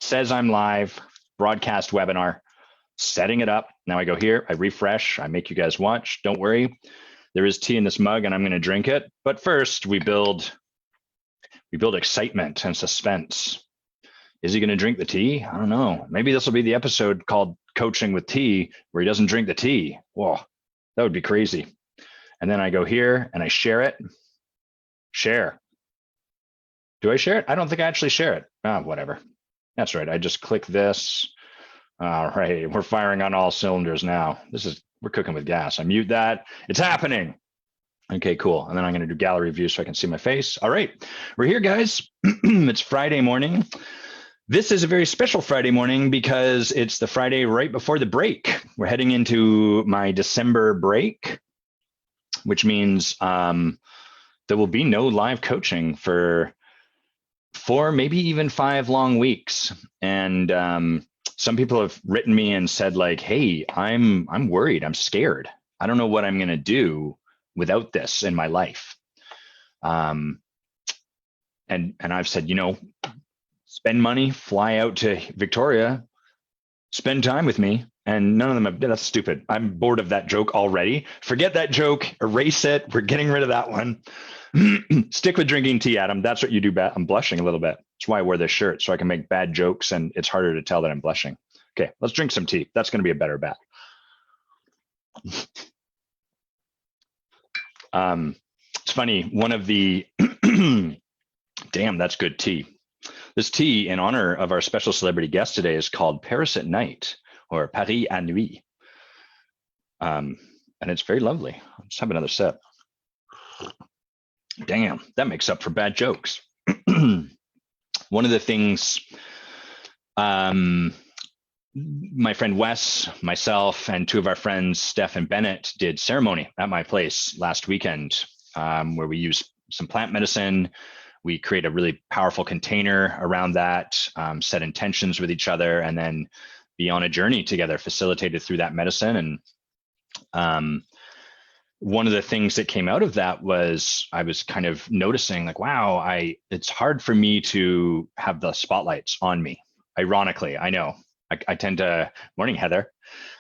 says I'm live, broadcast webinar, setting it up. Now I go here, I refresh, I make you guys watch. Don't worry, there is tea in this mug and I'm going to drink it. But first we build excitement and suspense. Is he going to drink the tea? I don't know. Maybe this will be the episode called Coaching with Tea, where he doesn't drink the tea. Whoa, that would be crazy. And then I go here and I share it. Share. Do I share it? I don't think I actually share it. Whatever. That's right. I just click this. All right. We're firing on all cylinders now. We're cooking with gas. I mute that. It's happening. Okay, cool. And then I'm going to do gallery view so I can see my face. All right. We're here, guys. It's Friday morning. This is a very special Friday morning because it's the Friday right before the break. We're heading into my December break, which means there will be no live coaching for 4, maybe even 5 long weeks. And some people have written me and said like, hey, I'm worried, I'm scared. I don't know what I'm going to do without this in my life. And I've said, spend money, fly out to Victoria, spend time with me. And none of them have, that's stupid. I'm bored of that joke already. Forget that joke, erase it. We're getting rid of that one. Stick with drinking tea, Adam. That's what you do. I'm blushing a little bit. That's why I wear this shirt, so I can make bad jokes and it's harder to tell that I'm blushing. Okay, let's drink some tea. That's going to be a better bet. It's funny, one of the, damn, that's good tea. This tea, in honor of our special celebrity guest today, is called Paris at Night, or Paris à Nuit. And it's very lovely. Let's have another sip. Damn, that makes up for bad jokes. One of the things my friend Wes, myself, and 2 of our friends, Steph and Bennett, did ceremony at my place last weekend, where we use some plant medicine. We create a really powerful container around that, set intentions with each other, and then be on a journey together, facilitated through that medicine. And one of the things that came out of that was I was kind of noticing like, wow, it's hard for me to have the spotlights on me. Ironically, I know I tend to, morning, Heather,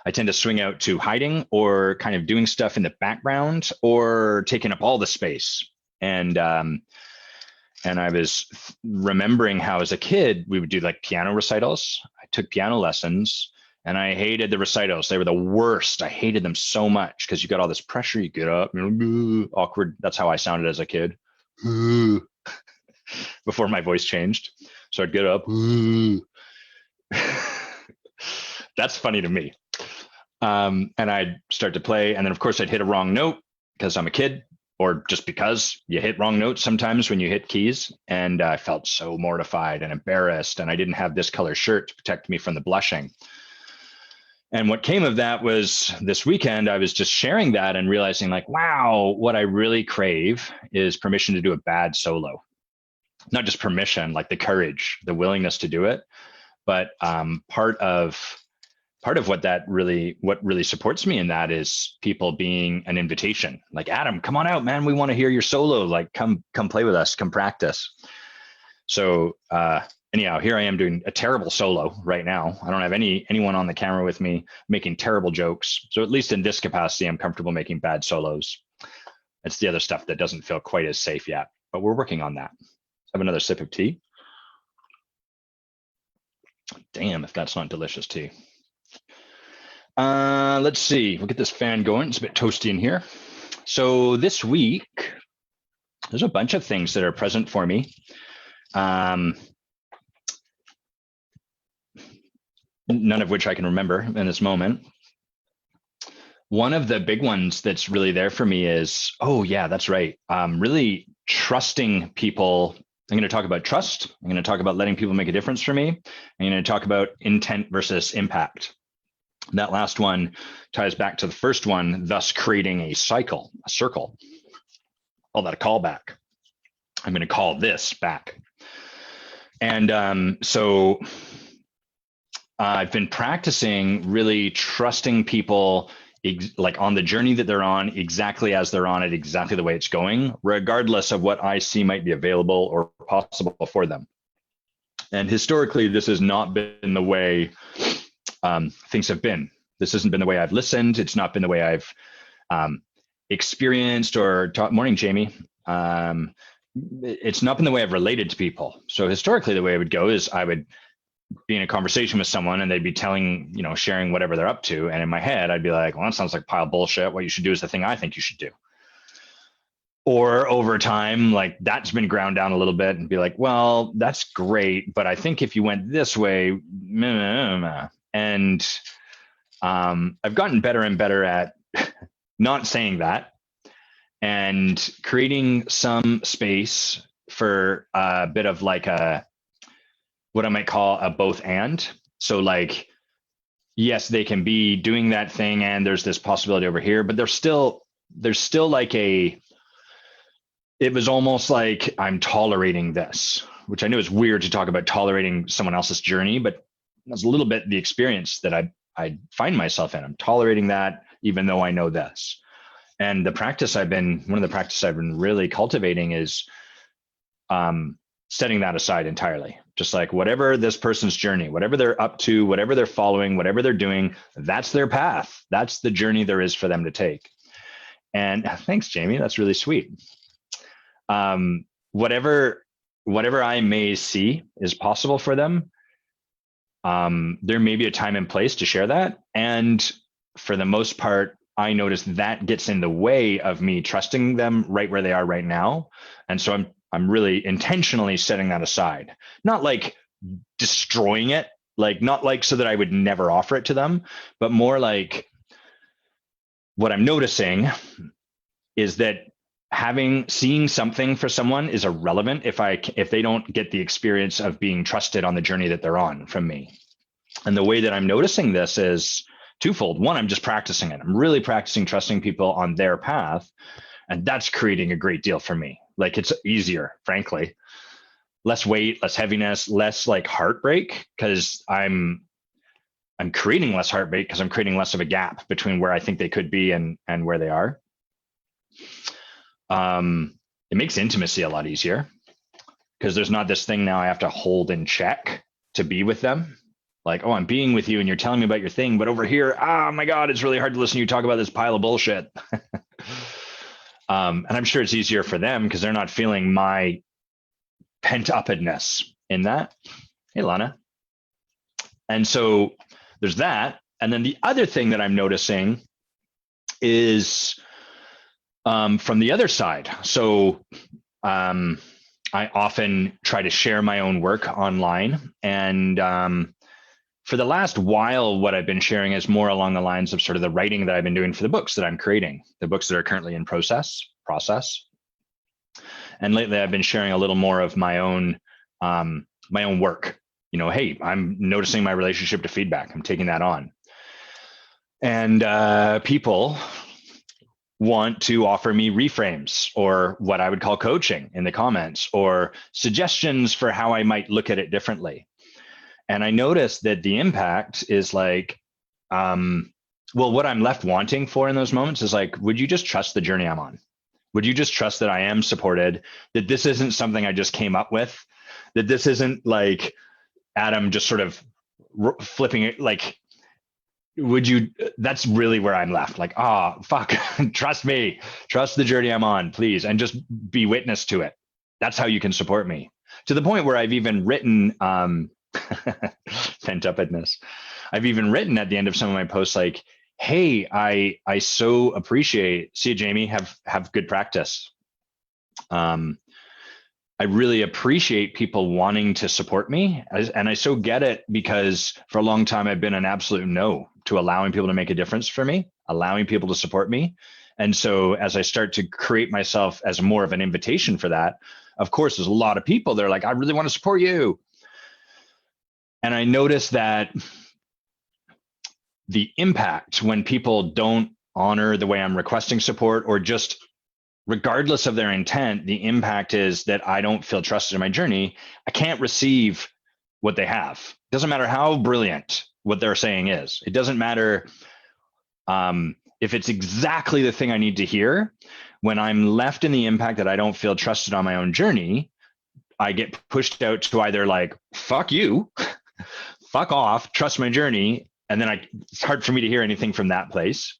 I tend to swing out to hiding or kind of doing stuff in the background or taking up all the space. And I was remembering how as a kid, we would do like piano recitals. I took piano lessons and I hated the recitals. They were the worst. I hated them so much because you got all this pressure. You get up, awkward. That's how I sounded as a kid. Before my voice changed. So I'd get up. That's funny to me. And I'd start to play. And then of course I'd hit a wrong note because I'm a kid. Or just because you hit wrong notes sometimes when you hit keys. And I felt so mortified and embarrassed. And I didn't have this color shirt to protect me from the blushing. And what came of that was this weekend, I was just sharing that and realizing like, wow, what I really crave is permission to do a bad solo. Not just permission, like the courage, the willingness to do it. But part of what really supports me in that is people being an invitation. Like, Adam, come on out, man. We want to hear your solo. Like, come play with us, come practice. So anyhow, here I am doing a terrible solo right now. I don't have anyone on the camera with me making terrible jokes. So at least in this capacity, I'm comfortable making bad solos. It's the other stuff that doesn't feel quite as safe yet, but we're working on that. Let's have another sip of tea. Damn, if that's not delicious tea. Let's see, we'll get this fan going. It's a bit toasty in here. So this week, there's a bunch of things that are present for me. None of which I can remember in this moment. One of the big ones that's really there for me is, oh yeah, that's right. Really trusting people. I'm going to talk about trust. I'm going to talk about letting people make a difference for me. I'm going to talk about intent versus impact. That last one ties back to the first one, thus creating a circle. Call that a callback. I'm going to call this back. And so I've been practicing really trusting people like on the journey that they're on, exactly as they're on it, exactly the way it's going, regardless of what I see might be available or possible for them. And historically, this has not been the way things have been. This hasn't been the way I've listened. It's not been the way I've experienced or taught. Morning, Jamie. It's not been the way I've related to people. So historically, the way it would go is I would be in a conversation with someone and they'd be telling, sharing whatever they're up to. And in my head, I'd be like, well, that sounds like a pile of bullshit. What you should do is the thing I think you should do. Or over time, like that's been ground down a little bit and be like, well, that's great, but I think if you went this way, and I've gotten better and better at not saying that and creating some space for a bit of like what I might call a both and. So like, yes, they can be doing that thing and there's this possibility over here, but there's still like it was almost like I'm tolerating this, which I know is weird to talk about tolerating someone else's journey, but that's a little bit the experience that I find myself in. I'm tolerating that even though I know this. And one of the practices I've been really cultivating is setting that aside entirely. Just like whatever this person's journey, whatever they're up to, whatever they're following, whatever they're doing, that's their path. That's the journey there is for them to take. And thanks, Jamie. That's really sweet. Whatever I may see is possible for them, there may be a time and place to share that. And for the most part, I notice that gets in the way of me trusting them right where they are right now. And so I'm really intentionally setting that aside, not like destroying it, like not like so that I would never offer it to them, but more like what I'm noticing is that seeing something for someone is irrelevant if they don't get the experience of being trusted on the journey that they're on from me. And the way that I'm noticing this is twofold. One, I'm just practicing it. I'm really practicing trusting people on their path. And that's creating a great deal for me. Like it's easier, frankly, less weight, less heaviness, less like heartbreak, because I'm creating less heartbreak because I'm creating less of a gap between where I think they could be and where they are. It makes intimacy a lot easier because there's not this thing now I have to hold in check to be with them. Like, oh, I'm being with you and you're telling me about your thing, but over here, oh my God, it's really hard to listen to you talk about this pile of bullshit. And I'm sure it's easier for them because they're not feeling my pent upness in that. Hey, Lana. And so there's that. And then the other thing that I'm noticing is from the other side. So I often try to share my own work online. And for the last while, what I've been sharing is more along the lines of sort of the writing that I've been doing for the books that I'm creating, the books that are currently in process. And lately I've been sharing a little more of my own work. Hey, I'm noticing my relationship to feedback. I'm taking that on. And people want to offer me reframes or what I would call coaching in the comments or suggestions for how I might look at it differently. And I noticed that the impact is like, what I'm left wanting for in those moments is like, would you just trust the journey I'm on? Would you just trust that I am supported, that this isn't something I just came up with, that this isn't like Adam just sort of flipping it, like, that's really where I'm left. Like, fuck, trust me, trust the journey I'm on, please. And just be witness to it. That's how you can support me, to the point where I've even written, pent upness. I've even written at the end of some of my posts, like, hey, I so appreciate, see you, Jamie, have good practice. I really appreciate people wanting to support me. And I so get it because for a long time, I've been an absolute no to allowing people to make a difference for me, allowing people to support me. And so as I start to create myself as more of an invitation for that, of course, there's a lot of people that are like, I really want to support you. And I notice that the impact when people don't honor the way I'm requesting support, or just regardless of their intent, the impact is that I don't feel trusted in my journey. I can't receive what they have. It doesn't matter how brilliant what they're saying is. It doesn't matter if it's exactly the thing I need to hear. When I'm left in the impact that I don't feel trusted on my own journey, I get pushed out to either like, fuck you, fuck off, trust my journey. And then it's hard for me to hear anything from that place.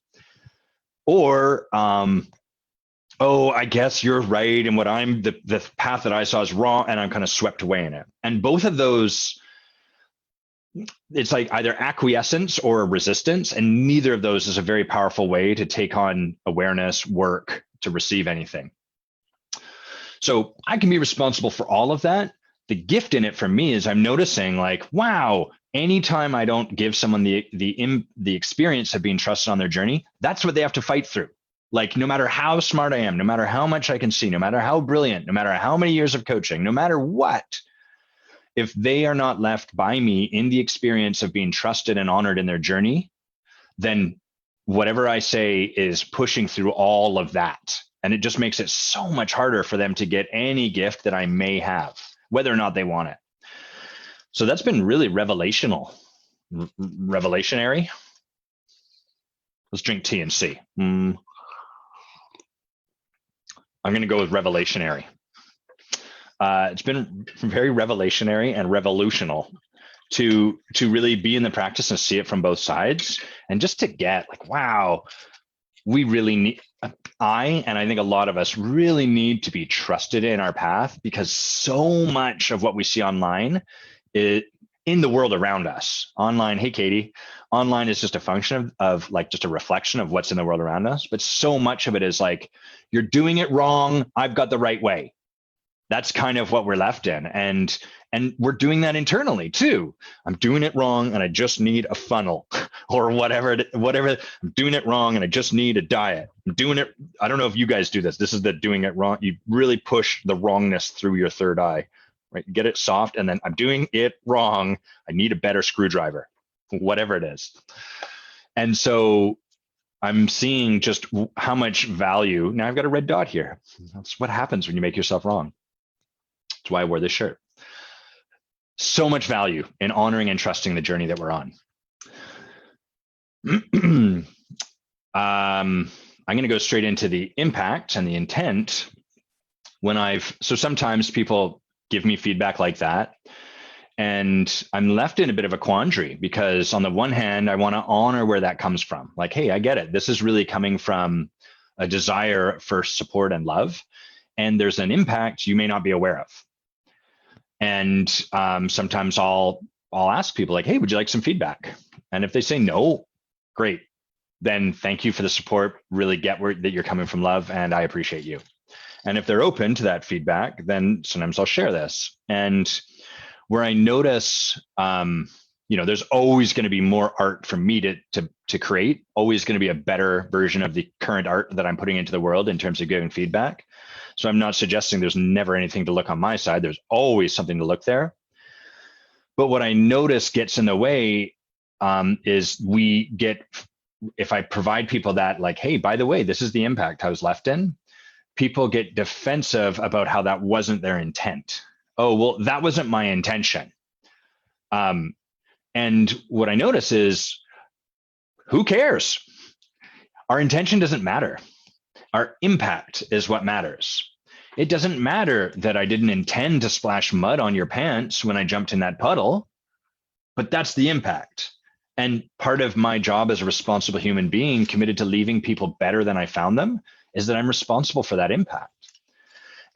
Or, oh, I guess you're right. And the path that I saw is wrong. And I'm kind of swept away in it. And both of those, it's like either acquiescence or resistance. And neither of those is a very powerful way to take on awareness, work, to receive anything. So I can be responsible for all of that. The gift in it for me is I'm noticing like, wow, anytime I don't give someone the experience of being trusted on their journey, that's what they have to fight through. Like, no matter how smart I am, no matter how much I can see, no matter how brilliant, no matter how many years of coaching, no matter what, if they are not left by me in the experience of being trusted and honored in their journey, then whatever I say is pushing through all of that. And it just makes it so much harder for them to get any gift that I may have, whether or not they want it. So that's been really revelationary. Let's drink tea and see. I'm going to go with revelationary. It's been very revelationary and revolutional to really be in the practice and see it from both sides, and just to get like, wow, we really need, and I think a lot of us really need to be trusted in our path, because so much of what we see online is in the world around us. Online, hey Katie, online is just a function of like just a reflection of what's in the world around us. But so much of it is like, you're doing it wrong, I've got the right way. That's kind of what we're left in. And we're doing that internally too. I'm doing it wrong and I just need a funnel or whatever. I'm doing it wrong and I just need a diet. I'm doing it. I don't know if you guys do this. This is the doing it wrong. You really push the wrongness through your third eye, right? Get it soft. And then I'm doing it wrong. I need a better screwdriver, whatever it is. And so I'm seeing just how much value. Now I've got a red dot here. That's what happens when you make yourself wrong. That's why I wore this shirt. So much value in honoring and trusting the journey that we're on. I'm going to go straight into the impact and the intent. So sometimes people give me feedback like that, and I'm left in a bit of a quandary, because on the one hand, I want to honor where that comes from. Like, hey, I get it. This is really coming from a desire for support and love, and there's an impact you may not be aware of. And sometimes I'll ask people like, hey, would you like some feedback? And if they say no, great. Then thank you for the support. Really get that you're coming from love, and I appreciate you. And if they're open to that feedback, then sometimes I'll share this. And where I notice, there's always going to be more art for me to create, always going to be a better version of the current art that I'm putting into the world in terms of giving feedback. So I'm not suggesting there's never anything to look on my side. There's always something to look there. But what I notice gets in the way is if I provide people that like, hey, by the way, this is the impact I was left in, people get defensive about how that wasn't their intent. Oh, well, that wasn't my intention. And what I notice is, who cares? Our intention doesn't matter. Our impact is what matters. It doesn't matter that I didn't intend to splash mud on your pants when I jumped in that puddle, but that's the impact. And part of my job as a responsible human being committed to leaving people better than I found them is that I'm responsible for that impact.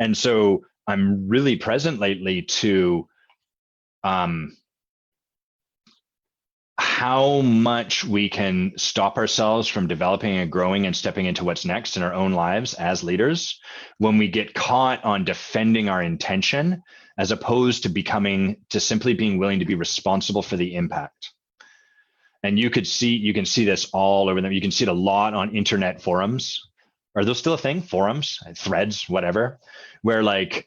And so I'm really present lately to how much we can stop ourselves from developing and growing and stepping into what's next in our own lives as leaders when we get caught on defending our intention, as opposed to simply being willing to be responsible for the impact. And you can see this all over them. You can see it a lot on internet forums. Are those still a thing? Forums, threads, whatever, where like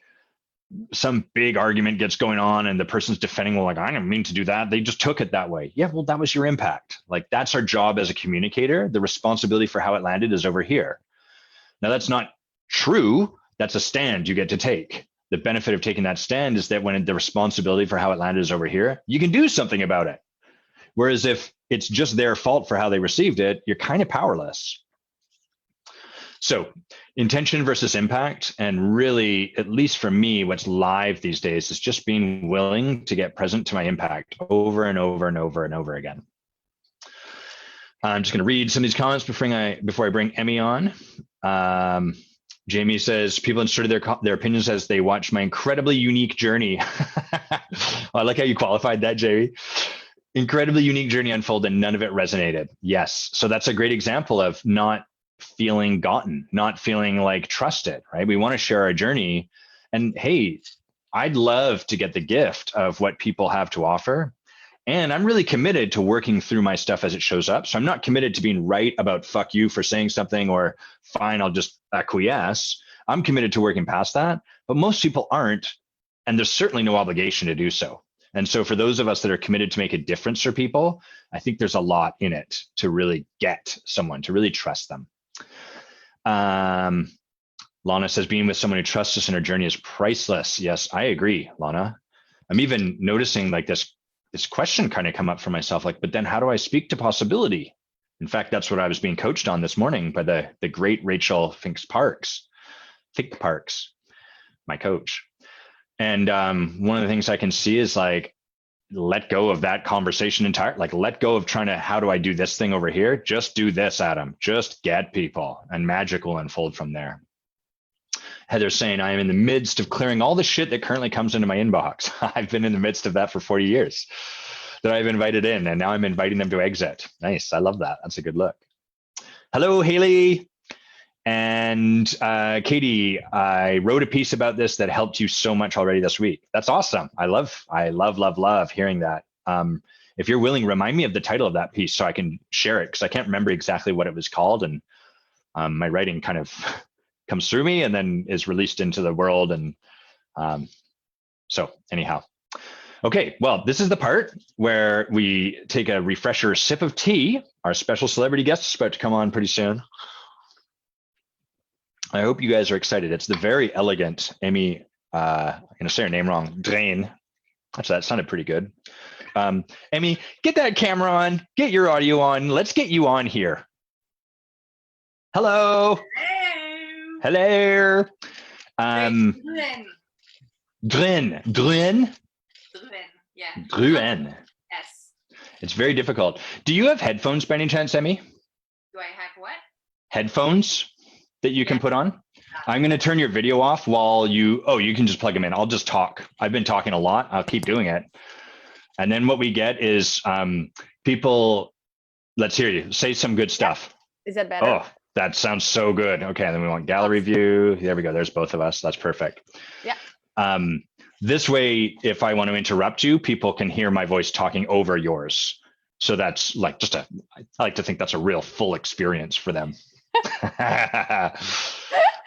some big argument gets going on and the person's defending, well, like, I didn't mean to do that. They just took it that way. Yeah, well, that was your impact. Like, that's our job as a communicator. The responsibility for how it landed is over here. Now, that's not true. That's a stand you get to take. The benefit of taking that stand is that when the responsibility for how it landed is over here, you can do something about it. Whereas if it's just their fault for how they received it, you're kind of powerless. So intention versus impact. And really, at least for me, what's live these days is just being willing to get present to my impact over and over and over and over again. I'm just going to read some of these comments before I bring Emmy on. Jamie says, people inserted their opinions as they watch my incredibly unique journey. I like how you qualified that, Jamie. Incredibly unique journey unfold and none of it resonated. Yes. So that's a great example of not feeling gotten, not feeling like trusted, right? We want to share our journey. And hey, I'd love to get the gift of what people have to offer. And I'm really committed to working through my stuff as it shows up. So I'm not committed to being right about fuck you for saying something or fine, I'll just acquiesce. I'm committed to working past that, but most people aren't. And there's certainly no obligation to do so. And so for those of us that are committed to make a difference for people, I think there's a lot in it to really get someone, to really trust them. Lana says, being with someone who trusts us in our journey is priceless. Yes, I agree, Lana. I'm even noticing like this question kind of come up for myself, like, but then how do I speak to possibility? In fact, that's what I was being coached on this morning by the great Rachel Fink Parks, my coach. And one of the things I can see is like, let go of that conversation entirely. Like, let go of trying to, how do I do this thing over here? Just do this, Adam. Just get people, and magic will unfold from there. Heather's saying, I am in the midst of clearing all the shit that currently comes into my inbox. I've been in the midst of that for 40 years that I've invited in, and now I'm inviting them to exit. Nice. I love that. That's a good look. Hello, Haley. And Katie, I wrote a piece about this that helped you so much already this week. That's awesome. I love hearing that. If you're willing, remind me of the title of that piece so I can share it, because I can't remember exactly what it was called. And my writing kind of comes through me and then is released into the world. And so anyhow. Okay, well, this is the part where we take a refresher sip of tea. Our special celebrity guest is about to come on pretty soon. I hope you guys are excited. It's the very elegant Emmy, I'm going to say her name wrong, Druesne. Actually, that sounded pretty good. Emmy, get that camera on, get your audio on. Let's get you on here. Hello. Hello. Druesne. Yeah. Druesne. Yes. It's very difficult. Do you have headphones by any chance, Emmy? Do I have what? Headphones that you can put on? I'm going to turn your video off while you can just plug them in. I'll just talk. I've been talking a lot. I'll keep doing it. And then what we get is people, let's hear you say some good stuff. Is that better? Oh, that sounds so good. Okay. And then we want gallery view. There we go. There's both of us. That's perfect. Yeah. This way, if I want to interrupt you, people can hear my voice talking over yours. So that's like I like to think that's a real full experience for them.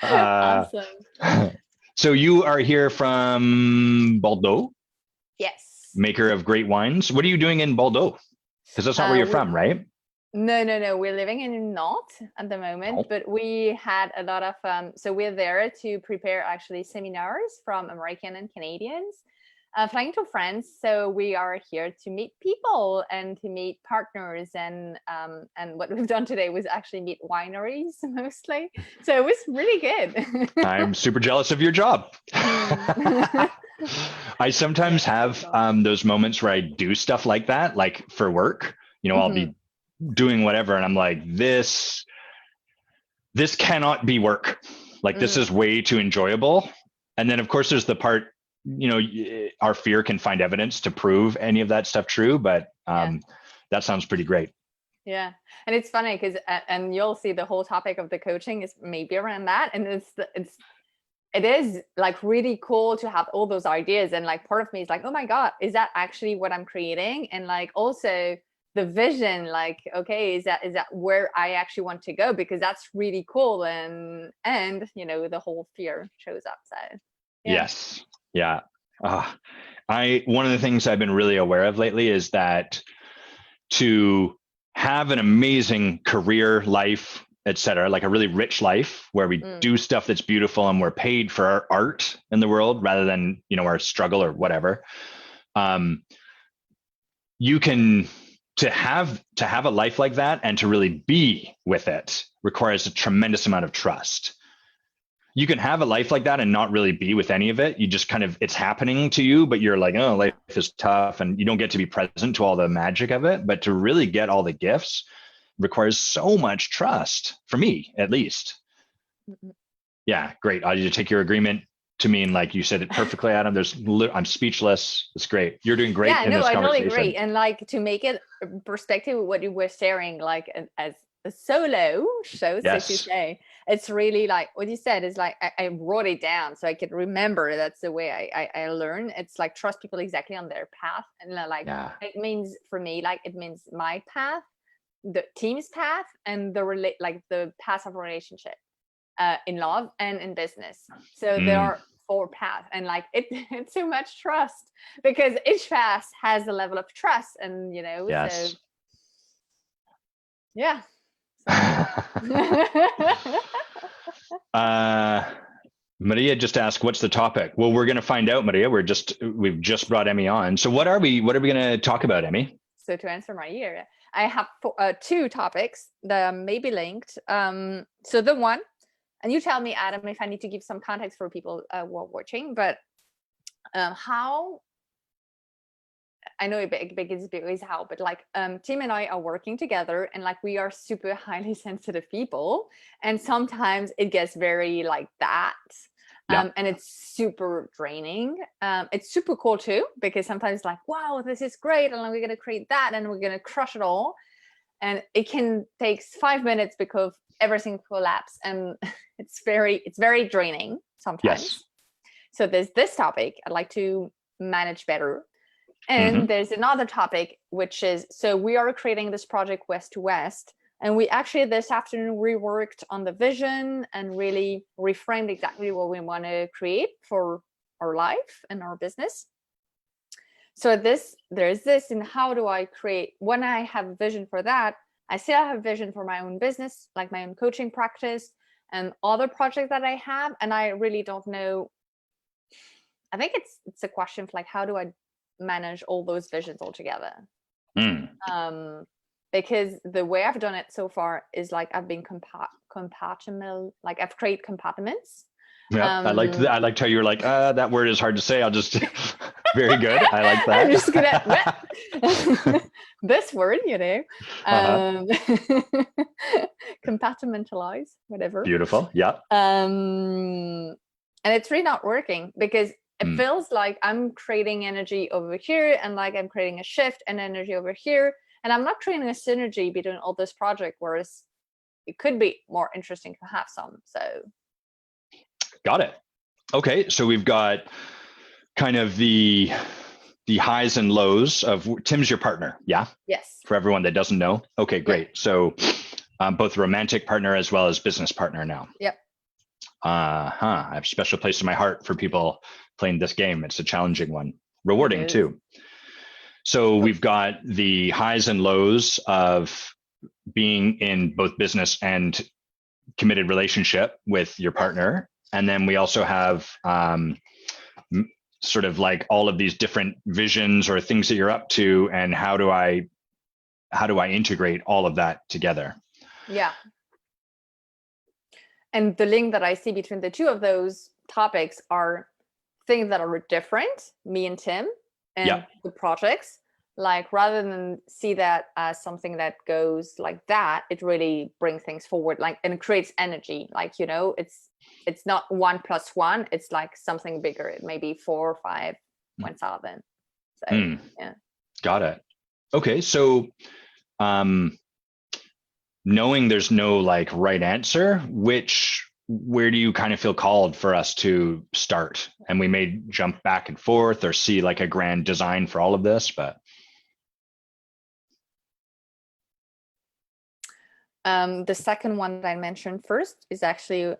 Awesome. So you are here from Bordeaux? Yes. Maker of great wines. What are you doing in Bordeaux? Because that's not where you're from, right? No. We're living in Nantes at the moment, but we had a lot of, so we're there to prepare actually seminars from American and Canadians, flying to France. So we are here to meet people and to meet partners, and what we've done today was actually meet wineries mostly. So it was really good. I'm super jealous of your job. I sometimes have those moments where I do stuff like that, like for work. I'll be doing whatever, and I'm like, this cannot be work. Like this is way too enjoyable. And then of course there's the part, our fear can find evidence to prove any of that stuff true, but that sounds pretty great. Yeah. And it's funny because, and you'll see the whole topic of the coaching is maybe around that. And it is like really cool to have all those ideas. And like part of me is like, oh my God, is that actually what I'm creating? And like also the vision, like, okay, is that where I actually want to go? Because that's really cool. And the whole fear shows up. So yeah. Yes. Yeah. One of the things I've been really aware of lately is that to have an amazing career, life, etc., like a really rich life where we do stuff that's beautiful and we're paid for our art in the world rather than, our struggle or whatever. You can to have a life like that and to really be with it requires a tremendous amount of trust. You can have a life like that and not really be with any of it. You just kind of, it's happening to you, but you're like, oh, life is tough, and you don't get to be present to all the magic of it. But to really get all the gifts requires so much trust, for me at least. Yeah, great. I need to take your agreement to mean like you said it perfectly, Adam. I'm speechless. It's great. You're doing great in this I conversation. totally agree. And like, to make it perspective, what you were sharing, like as a solo show, so to say, it's really like what you said is like, I wrote it down so I could remember. That's the way I learn. It's like, trust people exactly on their path. And like, it means for me, like, it means my path, the team's path, and the path of a relationship, in love and in business. So there are 4 paths, and like it's too much trust, because each path has a level of trust, and so yeah. Maria just asked, what's the topic? Well, we're going to find out, Maria. We've just brought Emmy on. So what are we going to talk about, Emmy? So to answer Maria, I have 2 topics that may be linked. So the one, and you tell me, Adam, if I need to give some context for people who are watching, but how, I know big is how, but like Tim and I are working together, and like we are super highly sensitive people, and sometimes it gets very like that. And it's super draining. It's super cool too, because sometimes like, wow, this is great, and we're going to create that, and we're going to crush it all. And it can take 5 minutes because everything collapses, and it's very draining sometimes. Yes. So there's this topic I'd like to manage better. And there's another topic, which is, so we are creating this project West to West. And we actually this afternoon reworked on the vision and really reframed exactly what we want to create for our life and our business. So there's this, and how do I create, when I have a vision for that, I still have a vision for my own business, like my own coaching practice and other projects that I have. And I really don't know. I think it's a question of like, how do I manage all those visions all together? Because the way I've done it so far is like, I've been compatible, like I've created compartments. Yeah, I liked how you were like, that word is hard to say. I'll just, very good. I like that. I'm just gonna, this word, compartmentalize, whatever. Beautiful. Yeah. And it's really not working, because it feels like I'm creating energy over here, and like I'm creating a shift and energy over here, and I'm not creating a synergy between all this project, whereas it could be more interesting to have some. So got it. Okay, so we've got kind of the highs and lows of Tim's your partner. Yeah. Yes. For everyone that doesn't know. Okay, great. Yeah. So both romantic partner as well as business partner now. Yep. I have a special place in my heart for people playing this game. It's a challenging one, rewarding too. So we've got the highs and lows of being in both business and committed relationship with your partner. And then we also have sort of like all of these different visions or things that you're up to, and how do I integrate all of that together? Yeah. And the link that I see between the two of those topics are things that are different, me and Tim, and the projects. Like, rather than see that as something that goes like that, it really brings things forward, like, and creates energy. Like, it's not 1 + 1. It's like something bigger. It may be 4 or 5 points out then. So yeah. Got it. Okay. So knowing there's no like right answer, where do you kind of feel called for us to start? And we may jump back and forth or see like a grand design for all of this, but the second one that I mentioned first is actually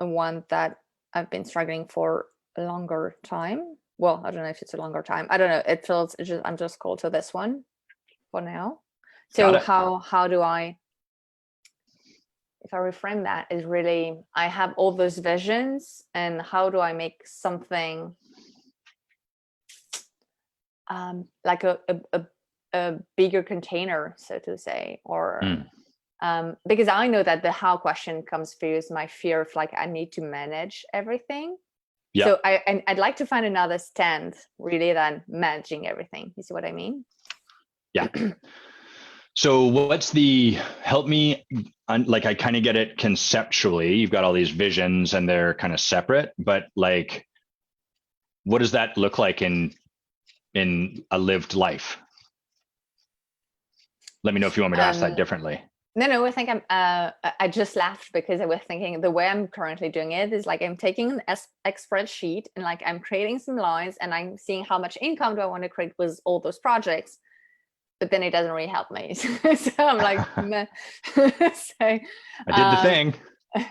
a one that I've been struggling for a longer time. Well, I don't know if it's a longer time. I don't know. It feels I'm just called to this one for now. So how do I, if I reframe that, is really, I have all those visions, and how do I make something like a a bigger container, so to say, or Mm. because I know that the how question comes first, my fear of like I need to manage everything. Yeah. So I'd like to find another stand really than managing everything. You see what I mean? Yeah. So what's the, help me, like I kind of get it conceptually. You've got all these visions and they're kind of separate, but like, what does that look like in a lived life? Let me know if you want me to ask that differently. No, I think I just laughed because I was thinking the way I'm currently doing it is like I'm taking an Excel sheet and like I'm creating some lines and I'm seeing how much income do I want to create with all those projects, but then it doesn't really help me. So I'm like, meh. So I did the thing.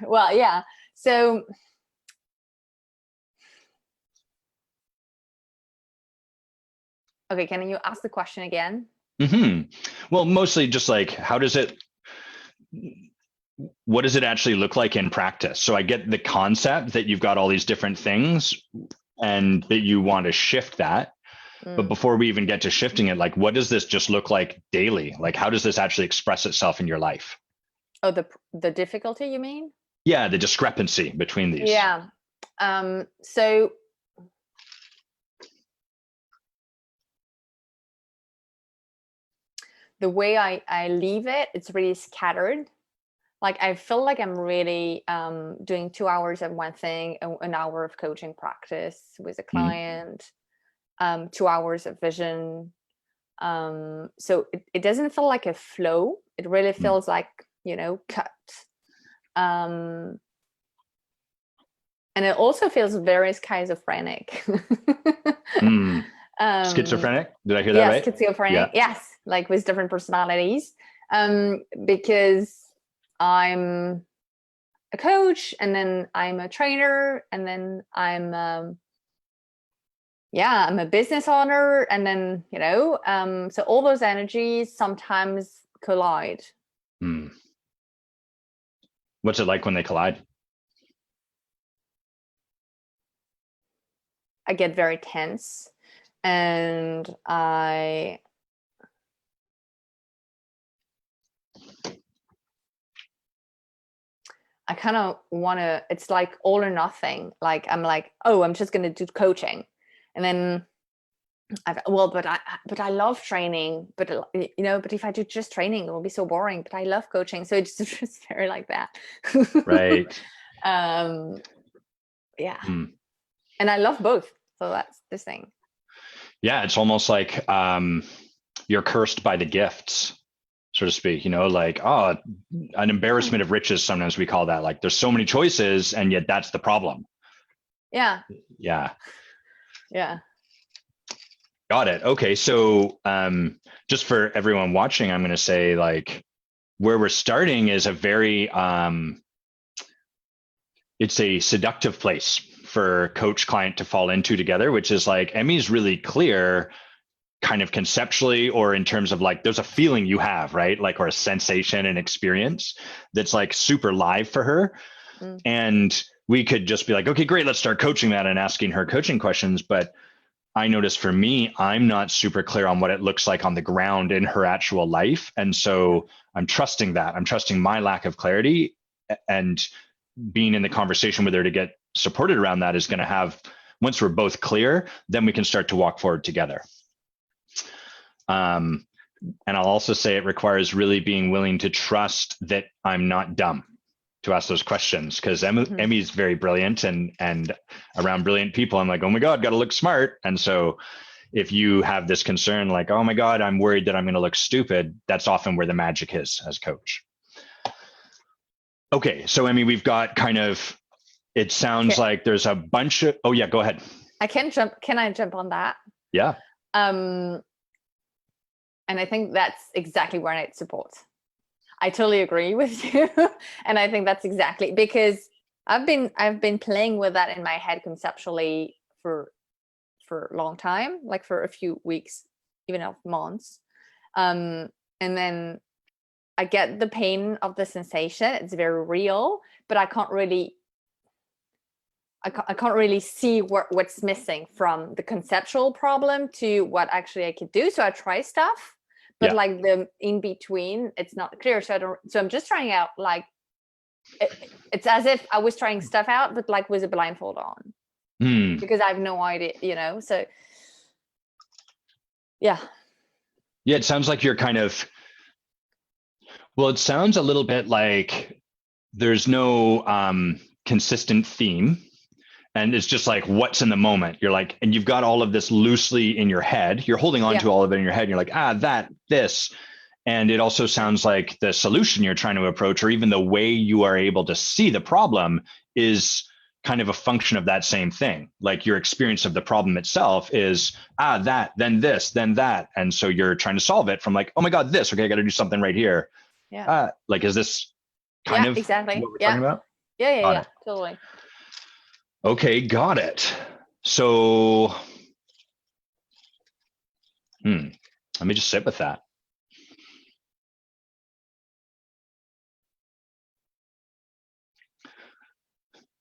Well, yeah. So okay, can you ask the question again? Well, mostly just like, what does it actually look like in practice? So I get the concept that you've got all these different things and that you want to shift that. But before we even get to shifting it, like, what does this just look like daily? Like, how does this actually express itself in your life? Oh, the difficulty, you mean? Yeah, the discrepancy between these. Yeah. So the way I leave it, it's really scattered. Like I feel like I'm really doing 2 hours of one thing, an hour of coaching practice with a client, 2 hours of vision. So it doesn't feel like a flow. It really feels like, cut. And it also feels very schizophrenic. Schizophrenic? Did I hear that right? Schizophrenic. Yeah. Yes, like with different personalities. Because I'm a coach, and then I'm a trainer, and then I'm a business owner, and then so all those energies sometimes collide. What's it like when they collide? I get very tense, and I kind of want to, it's like all or nothing. Like I'm like, oh, I'm just going to do coaching. And then but I love training, but but if I do just training, it will be so boring, but I love coaching. So it's just very like that. Right. Yeah. And I love both. So that's this thing. Yeah. It's almost like you're cursed by the gifts, so to speak, like, an embarrassment of riches. Sometimes we call that, like, there's so many choices and yet that's the problem. Yeah. Got it. Okay. So just for everyone watching, I'm going to say, like, where we're starting is a very, it's a seductive place for coach client to fall into together, which is like, Emmy's really clear kind of conceptually, or in terms of like, there's a feeling you have, right? Like, or a sensation and experience that's like super live for her. And we could just be like, okay, great, let's start coaching that and asking her coaching questions. But I noticed for me, I'm not super clear on what it looks like on the ground in her actual life. And so I'm trusting that. I'm trusting my lack of clarity, and being in the conversation with her to get supported around that is going to have, once we're both clear, then we can start to walk forward together. And I'll also say it requires really being willing to trust that I'm not dumb to ask those questions, because Emmy's very brilliant, and around brilliant people, I'm like, oh my God, got to look smart. And so if you have this concern, like, oh my God, I'm worried that I'm going to look stupid, that's often where the magic is as coach. Okay. So, Emmy, we've got kind of, it sounds like there's a bunch of, oh yeah, go ahead. Can I jump on that? Yeah. And I think that's exactly where I need support. I totally agree with you. And I think that's exactly, because I've been playing with that in my head conceptually for a long time, like for a few weeks, even of months. And then I get the pain of the sensation. It's very real, but I can't really see what's missing from the conceptual problem to what actually I could do. So I try stuff. but Yeah. like the in between, it's not clear. So I'm just trying out like it's as if I was trying stuff out, but like with a blindfold on, because I have no idea, so yeah. Yeah, it sounds like you're kind of, well, it sounds a little bit like there's no consistent theme. And it's just like what's in the moment. You're like, and you've got all of this loosely in your head. You're holding on to all of it in your head. And you're like, this. And it also sounds like the solution you're trying to approach, or even the way you are able to see the problem, is kind of a function of that same thing. Like your experience of the problem itself is, that, then this, then that. And so you're trying to solve it from like, oh my God, this, okay, I got to do something right here. Yeah. Like, is this kind of exactly what we're talking about? Yeah, totally. Okay, got it. So, let me just sit with that.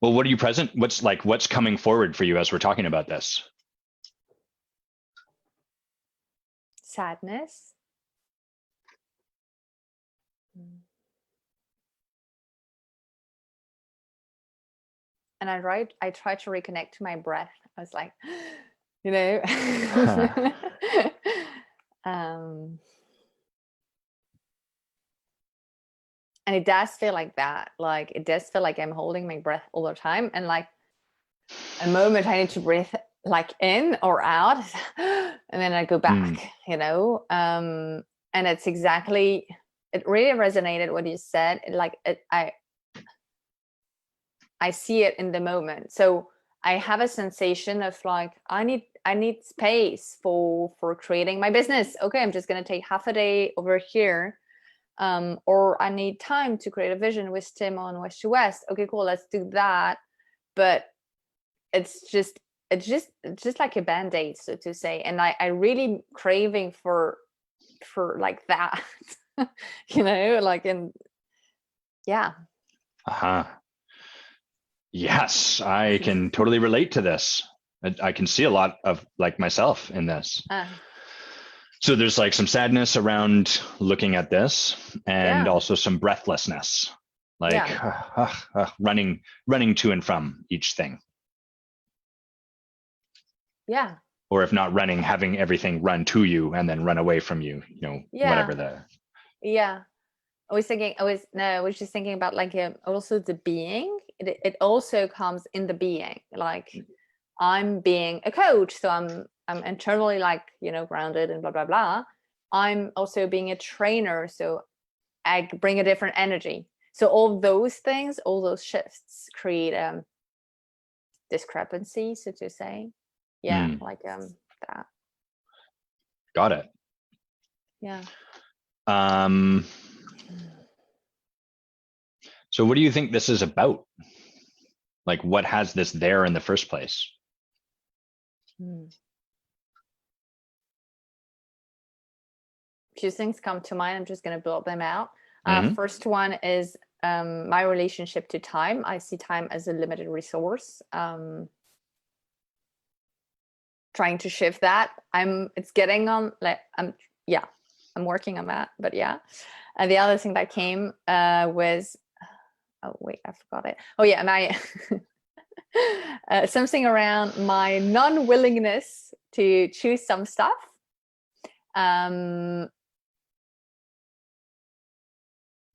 Well, what are you present? What's coming forward for you as we're talking about this? Sadness. And I tried to reconnect to my breath. I was like, and it does feel like that. Like it does feel like I'm holding my breath all the time. And like a moment I need to breathe like in or out, and then I go back, and it's exactly, it really resonated what you said. I see it in the moment. So I have a sensation of like, I need space for creating my business. Okay, I'm just going to take half a day over here. Or I need time to create a vision with Tim on West to West. Okay, cool, let's do that. But it's just like a band-aid, so to say. And I really craving for like that, like in, yeah. Yes, I can totally relate to this. I can see a lot of like myself in this. So there's like some sadness around looking at this, and also some breathlessness, like running to and from each thing. Yeah. Or if not running, having everything run to you and then run away from you, whatever the. Yeah. I was just thinking about like also the being. It also comes in the being. Like I'm being a coach, so I'm internally like grounded and blah blah blah. I'm also being a trainer, so I bring a different energy. So all those things, all those shifts create discrepancy, so to say. Yeah, like that. Got it. Yeah. So what do you think this is about? Like what has this there in the first place? Few things come to mind. I'm just going to build them out. First one is my relationship to time. I see time as a limited resource. Trying to shift that. It's getting on, like, I'm working on that, but yeah. And the other thing that came was, oh wait, I forgot it. Oh yeah, my something around my non-willingness to choose some stuff. And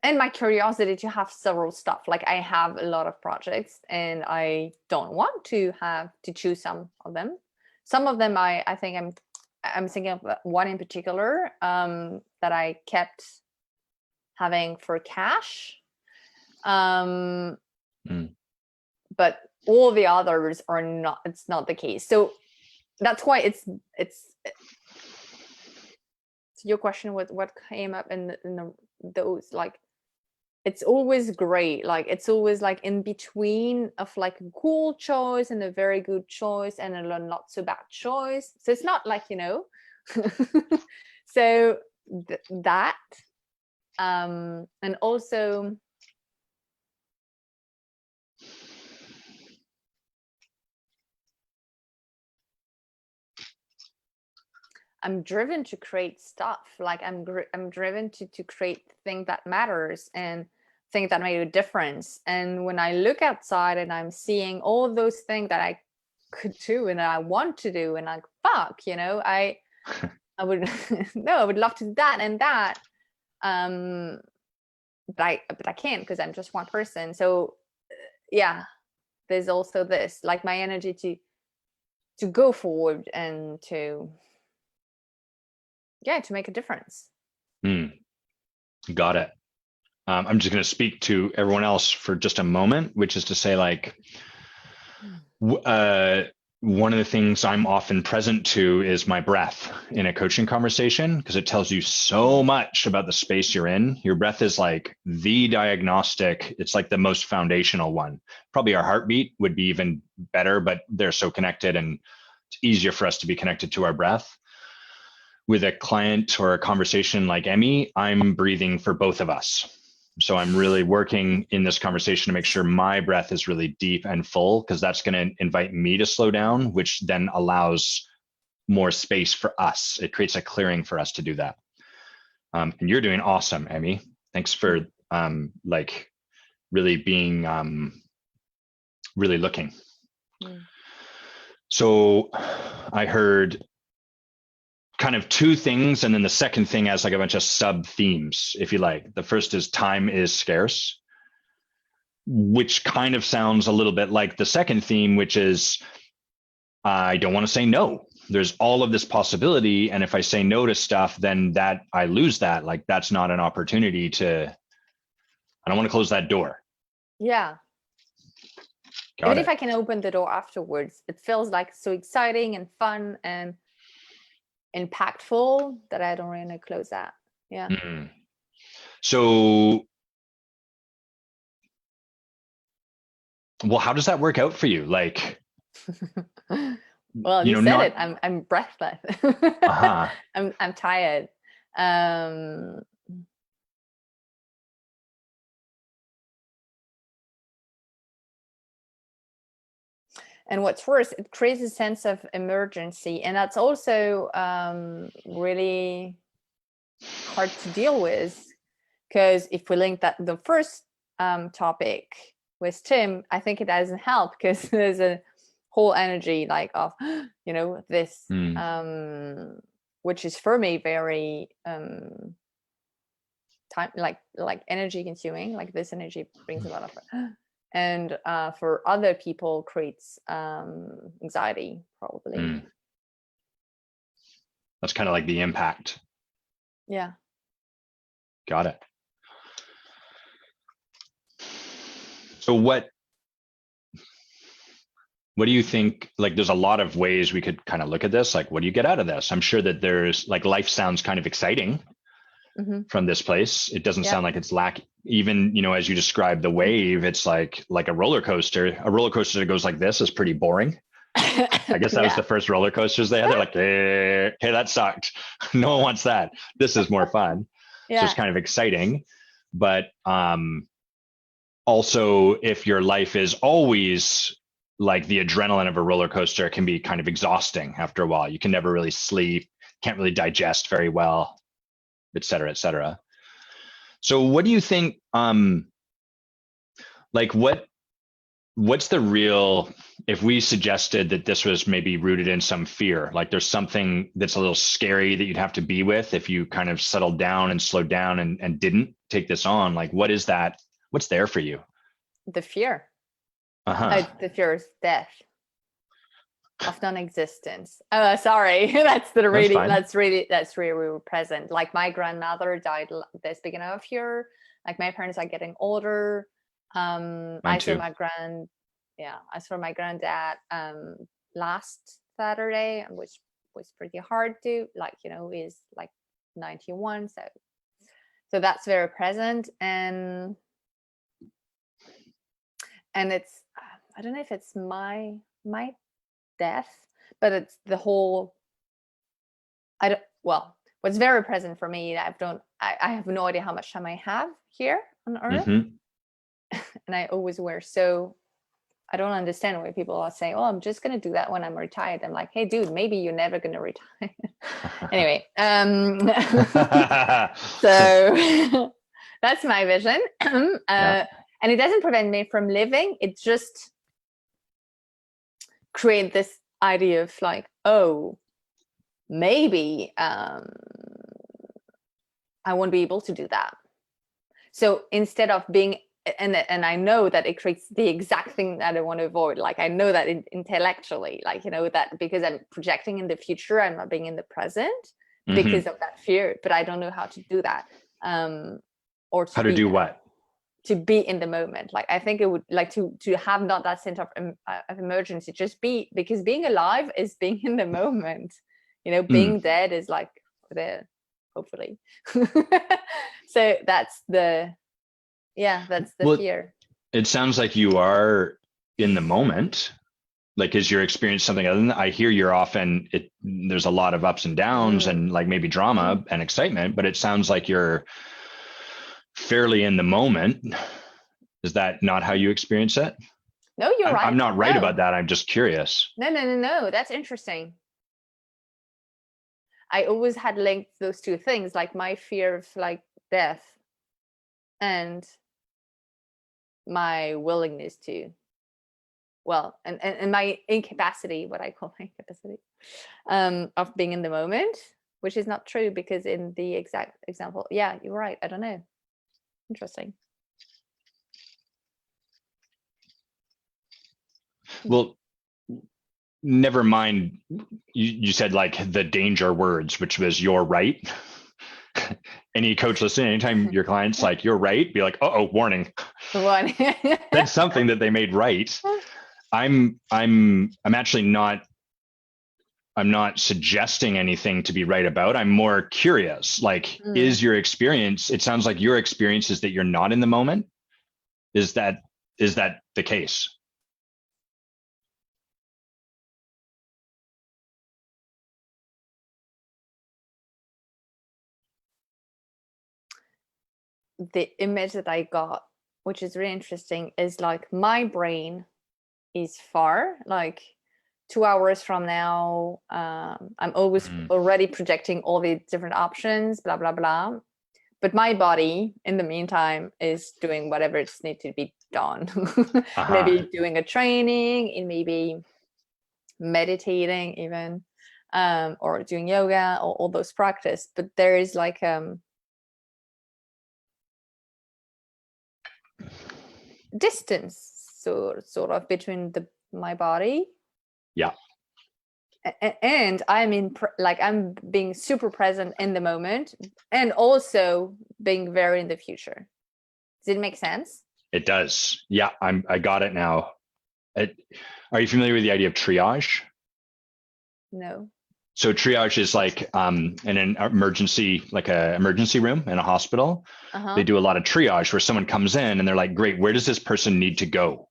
my curiosity to have several stuff. Like I have a lot of projects and I don't want to have to choose some of them. Some of them I think I'm thinking of one in particular that I kept having for cash. But all the others are not, it's not the case. So that's why it's your question was what came up in those, like, it's always great. Like it's always like in between of like a cool choice and a very good choice and a not so bad choice. So it's not like, so that, and also I'm driven to create stuff. Like I'm driven to create things that matters and things that make a difference. And when I look outside and I'm seeing all those things that I could do and that I want to do, and like, fuck, I would no, I would love to do that and that. But I can't, because I'm just one person. So yeah, there's also this, like, my energy to go forward and to make a difference. Got it. I'm just going to speak to everyone else for just a moment, which is to say, like, one of the things I'm often present to is my breath in a coaching conversation, because it tells you so much about the space you're in. Your breath is like the diagnostic. It's like the most foundational one. Probably our heartbeat would be even better, but they're so connected, and it's easier for us to be connected to our breath. With a client or a conversation like Emmy, I'm breathing for both of us. So I'm really working in this conversation to make sure my breath is really deep and full, because that's going to invite me to slow down, which then allows more space for us. It creates a clearing for us to do that. And you're doing awesome, Emmy. Thanks for like really being really looking. So I heard kind of two things, and then the second thing has like a bunch of sub themes, if you like. The first is time is scarce, which kind of sounds a little bit like the second theme, which is I don't want to say no. There's all of this possibility, and if I say no to stuff, then that I lose that. Like, that's not an opportunity to. I don't want to close that door. Yeah. Even if I can open the door afterwards, it feels like so exciting and fun and impactful that I don't really close that. Yeah. So, well, how does that work out for you? Like, well, you said it. I'm breathless. I'm tired. And what's worse, it creates a sense of emergency, and that's also really hard to deal with, because if we link that the first topic with Tim, I think it doesn't help, because there's a whole energy like of this which is for me very time like energy consuming. Like, this energy brings a lot of and for other people creates anxiety, probably. That's kind of like the impact. Yeah. Got it. So what do you think? Like, there's a lot of ways we could kind of look at this. Like, what do you get out of this? I'm sure that there's, like, life sounds kind of exciting from this place. It doesn't sound like it's even, as you describe the wave, it's like a roller coaster. A roller coaster that goes like this is pretty boring. I guess that was the first roller coasters they had. They're like, hey, that sucked. No one wants that. This is more fun. So it's kind of exciting. But also, if your life is always like the adrenaline of a roller coaster, it can be kind of exhausting after a while. You can never really sleep, can't really digest very well, et cetera, et cetera. So what do you think, like, what's the real, if we suggested that this was maybe rooted in some fear, like there's something that's a little scary that you'd have to be with if you kind of settled down and slowed down and didn't take this on, like, what is that? What's there for you? The fear. The fear is death, of non-existence. Sorry, that's really present. Like, my grandmother died this beginning of year. Like, my parents are getting older. I saw my granddad last Saturday, which was pretty hard to, like, he's like 91, so that's very present. And it's, I don't know if it's my death, but it's the whole, what's very present for me, I have no idea how much time I have here on Earth. And I always were so I don't understand why people are saying, oh, I'm just going to do that when I'm retired. I'm like, hey, dude, maybe you're never going to retire. Anyway, so that's my vision. And it doesn't prevent me from living. It just creates this idea of like, oh, maybe I won't be able to do that. So instead of being, and I know that it creates the exact thing that I want to avoid. Like I know that intellectually, like, you know, that because I'm projecting in the future, I'm not being in the present because of that fear, but I don't know how to do that. Or to how to do what? To be in the moment. Like I think it would like to have not that sense of emergency, just be, because being alive is being in the moment. You know, being dead is like there, hopefully. So that's the fear. It sounds like you are in the moment. Like, is your experience something other than that? I hear you're often, there's a lot of ups and downs and like maybe drama and excitement, but it sounds like you're fairly in the moment. Is that not how you experience it? No, you're right. I'm not right about that. I'm just curious. No. That's interesting. I always had linked those two things, like my fear of like death and my willingness to, well, and my incapacity, what I call my incapacity, of being in the moment, which is not true because in the exact example, yeah, you're right. I don't know. Interesting. Well, never mind. You said like the danger words, which was "you're right." Any coach listening, anytime your client's like "you're right," be like, "Oh, warning." That's something that they made right. I'm actually not. I'm not suggesting anything to be right about. I'm more curious. Like, is your experience? It sounds like your experience is that you're not in the moment. Is that the case? The image that I got, which is really interesting, is like my brain is far, like 2 hours from now. I'm always already projecting all the different options, blah, blah, blah. But my body, in the meantime, is doing whatever it's need to be done. Maybe doing a training, and maybe meditating even, or doing yoga, or all those practice. But there is like distance sort of between my body, and I'm I'm being super present in the moment and also being very in the future. Does it make sense? It does. Yeah, I got it now. Are you familiar with the idea of triage? No. So triage is like in an emergency, like a emergency room in a hospital. They do a lot of triage where someone comes in and they're like, great, where does this person need to go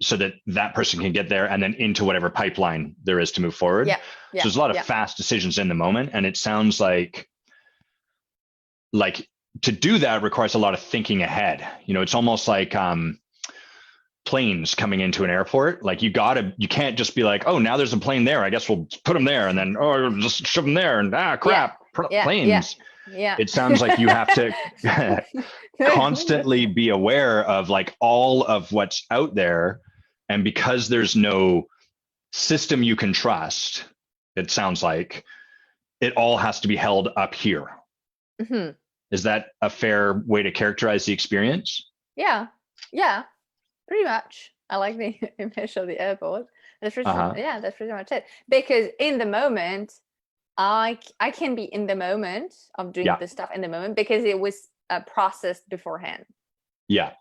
so that that person can get there and then into whatever pipeline there is to move forward. So there's a lot of fast decisions in the moment. And it sounds like to do that requires a lot of thinking ahead. You know, it's almost like planes coming into an airport. Like you can't just be like, oh, now there's a plane there, I guess we'll put them there, and then just shove them there, and crap, planes. It sounds like you have to constantly be aware of like all of what's out there, and because there's no system you can trust, it sounds like it all has to be held up here. Is that a fair way to characterize the experience? Yeah Pretty much. I like the image of the airport. That's pretty, that's pretty much it. Because in the moment, I can be in the moment of doing the stuff in the moment because it was processed beforehand. Yeah.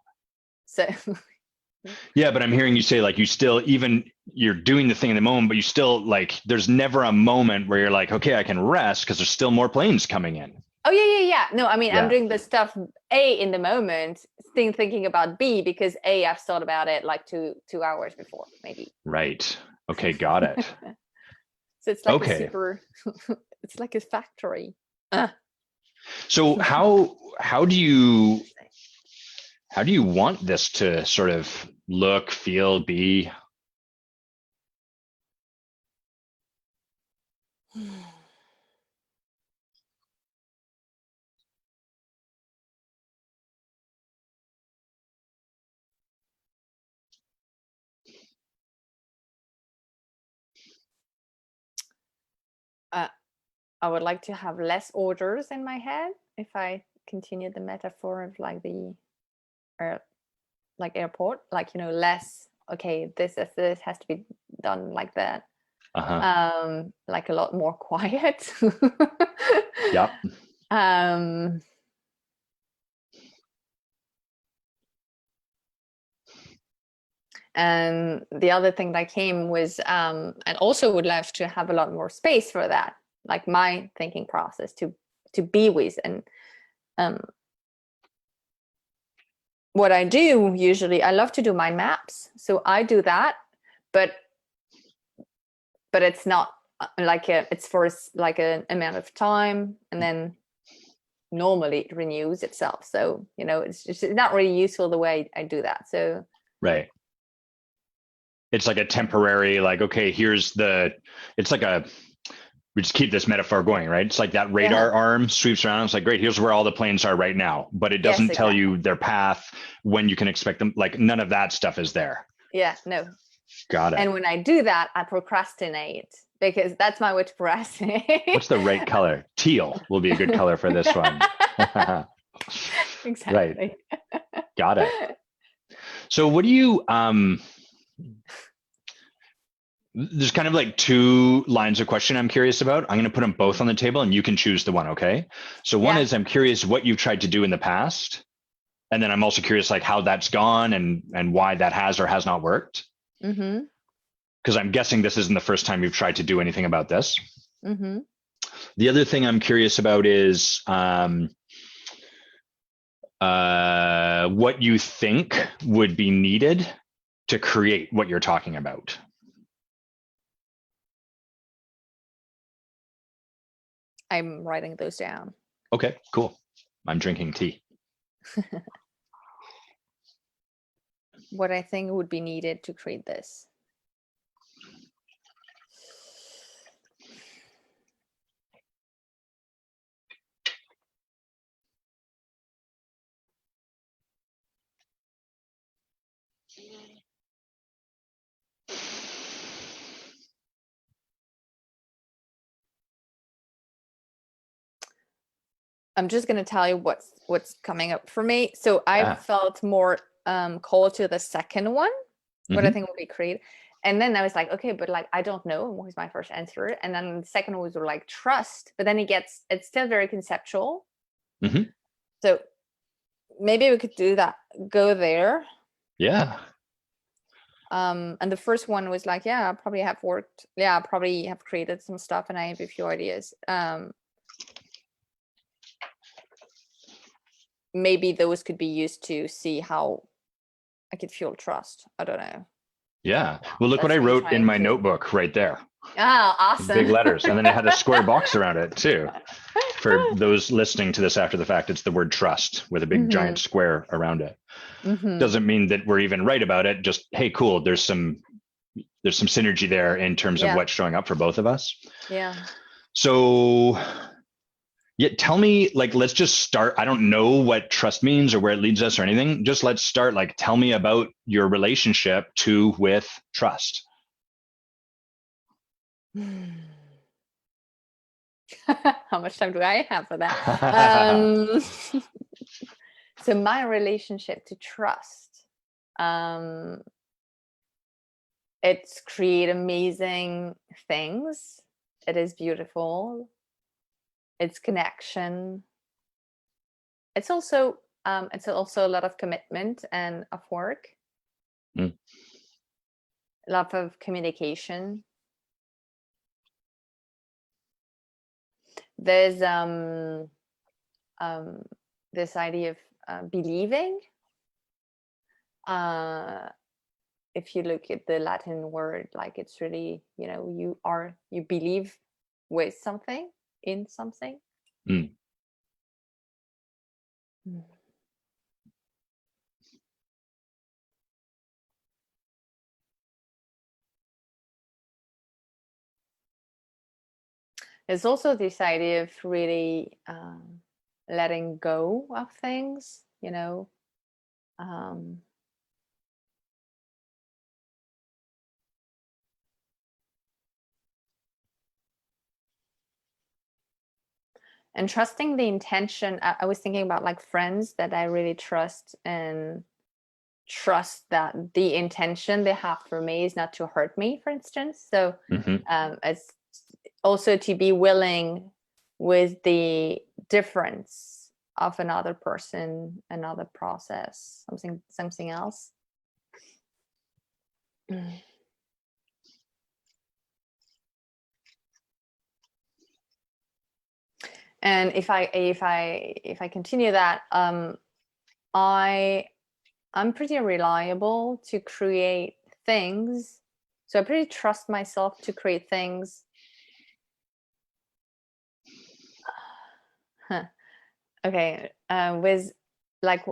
So. Yeah, but I'm hearing you say like you're doing the thing in the moment, but you still like there's never a moment where you're like, okay, I can rest because there's still more planes coming in. Oh yeah. No, I mean, I'm doing the stuff A in the moment, thinking about B because A, I've thought about it like two hours before, maybe. Right. Okay, got it. So it's like a super, it's like a factory. So how do you want this to sort of look, feel, be? I would like to have less orders in my head if I continue the metaphor of like the like airport, like, you know, less, okay, this has to be done like that. Like a lot more quiet. Yep. And the other thing that came was, and also would love to have a lot more space for that, like my thinking process to be with. And what I do usually, I love to do mind maps, so I do that, but it's not like it's for like an amount of time, and then normally it renews itself. So, you know, it's just not really useful the way I do that. So right. It's like a temporary, like, okay, it's like we just keep this metaphor going, right? It's like that radar arm sweeps around. It's like, great, here's where all the planes are right now, but it doesn't tell you their path, when you can expect them. Like, none of that stuff is there. Yeah, no. Got it. And when I do that, I procrastinate, because that's my way to procrastinate. What's the right color? Teal will be a good color for this one. Exactly. Right. Got it. So what do you, there's kind of like two lines of question I'm curious about. I'm going to put them both on the table and you can choose the one. Okay. So one is, I'm curious what you've tried to do in the past. And then I'm also curious, like, how that's gone and why that has or has not worked. Mm-hmm. Because I'm guessing this isn't the first time you've tried to do anything about this. Mm-hmm. The other thing I'm curious about is what you think would be needed to create what you're talking about. I'm writing those down. Okay, cool. I'm drinking tea. What I think would be needed to create this. I'm just going to tell you what's coming up for me. So I felt more called to the second one, what I think would be creative. And then I was like, okay, but like, I don't know, what was my first answer. And then the second one was like trust, but then it's still very conceptual. So maybe we could do that, go there. Yeah. And the first one was like, I probably have created some stuff and I have a few ideas. Maybe those could be used to see how I could fuel trust. I don't know. Yeah. Well, look what I wrote in my notebook right there. Oh, awesome. Big letters. And then it had a square box around it too. For those listening to this after the fact, it's the word trust with a big giant square around it. Doesn't mean that we're even right about it. Just, hey, cool. There's some synergy there in terms of what's showing up for both of us. Yeah. So tell me, like, let's just start. I don't know what trust means or where it leads us or anything. Just let's start. Like, tell me about your relationship with trust. How much time do I have for that? So my relationship to trust, it's create amazing things. It is beautiful. It's connection. It's also a lot of commitment and of work. A lot of communication. There's this idea of believing. If you look at the Latin word, like, it's really, you know, you believe with something, in something. It's also this idea of really letting go of things, um, and trusting the intention. I was thinking about like friends that I really trust, and trust that the intention they have for me is not to hurt me, for instance. So it's also to be willing with the difference of another person, another process, something else. And if I continue that, I'm pretty reliable to create things. So I pretty trust myself to create things. Okay, with like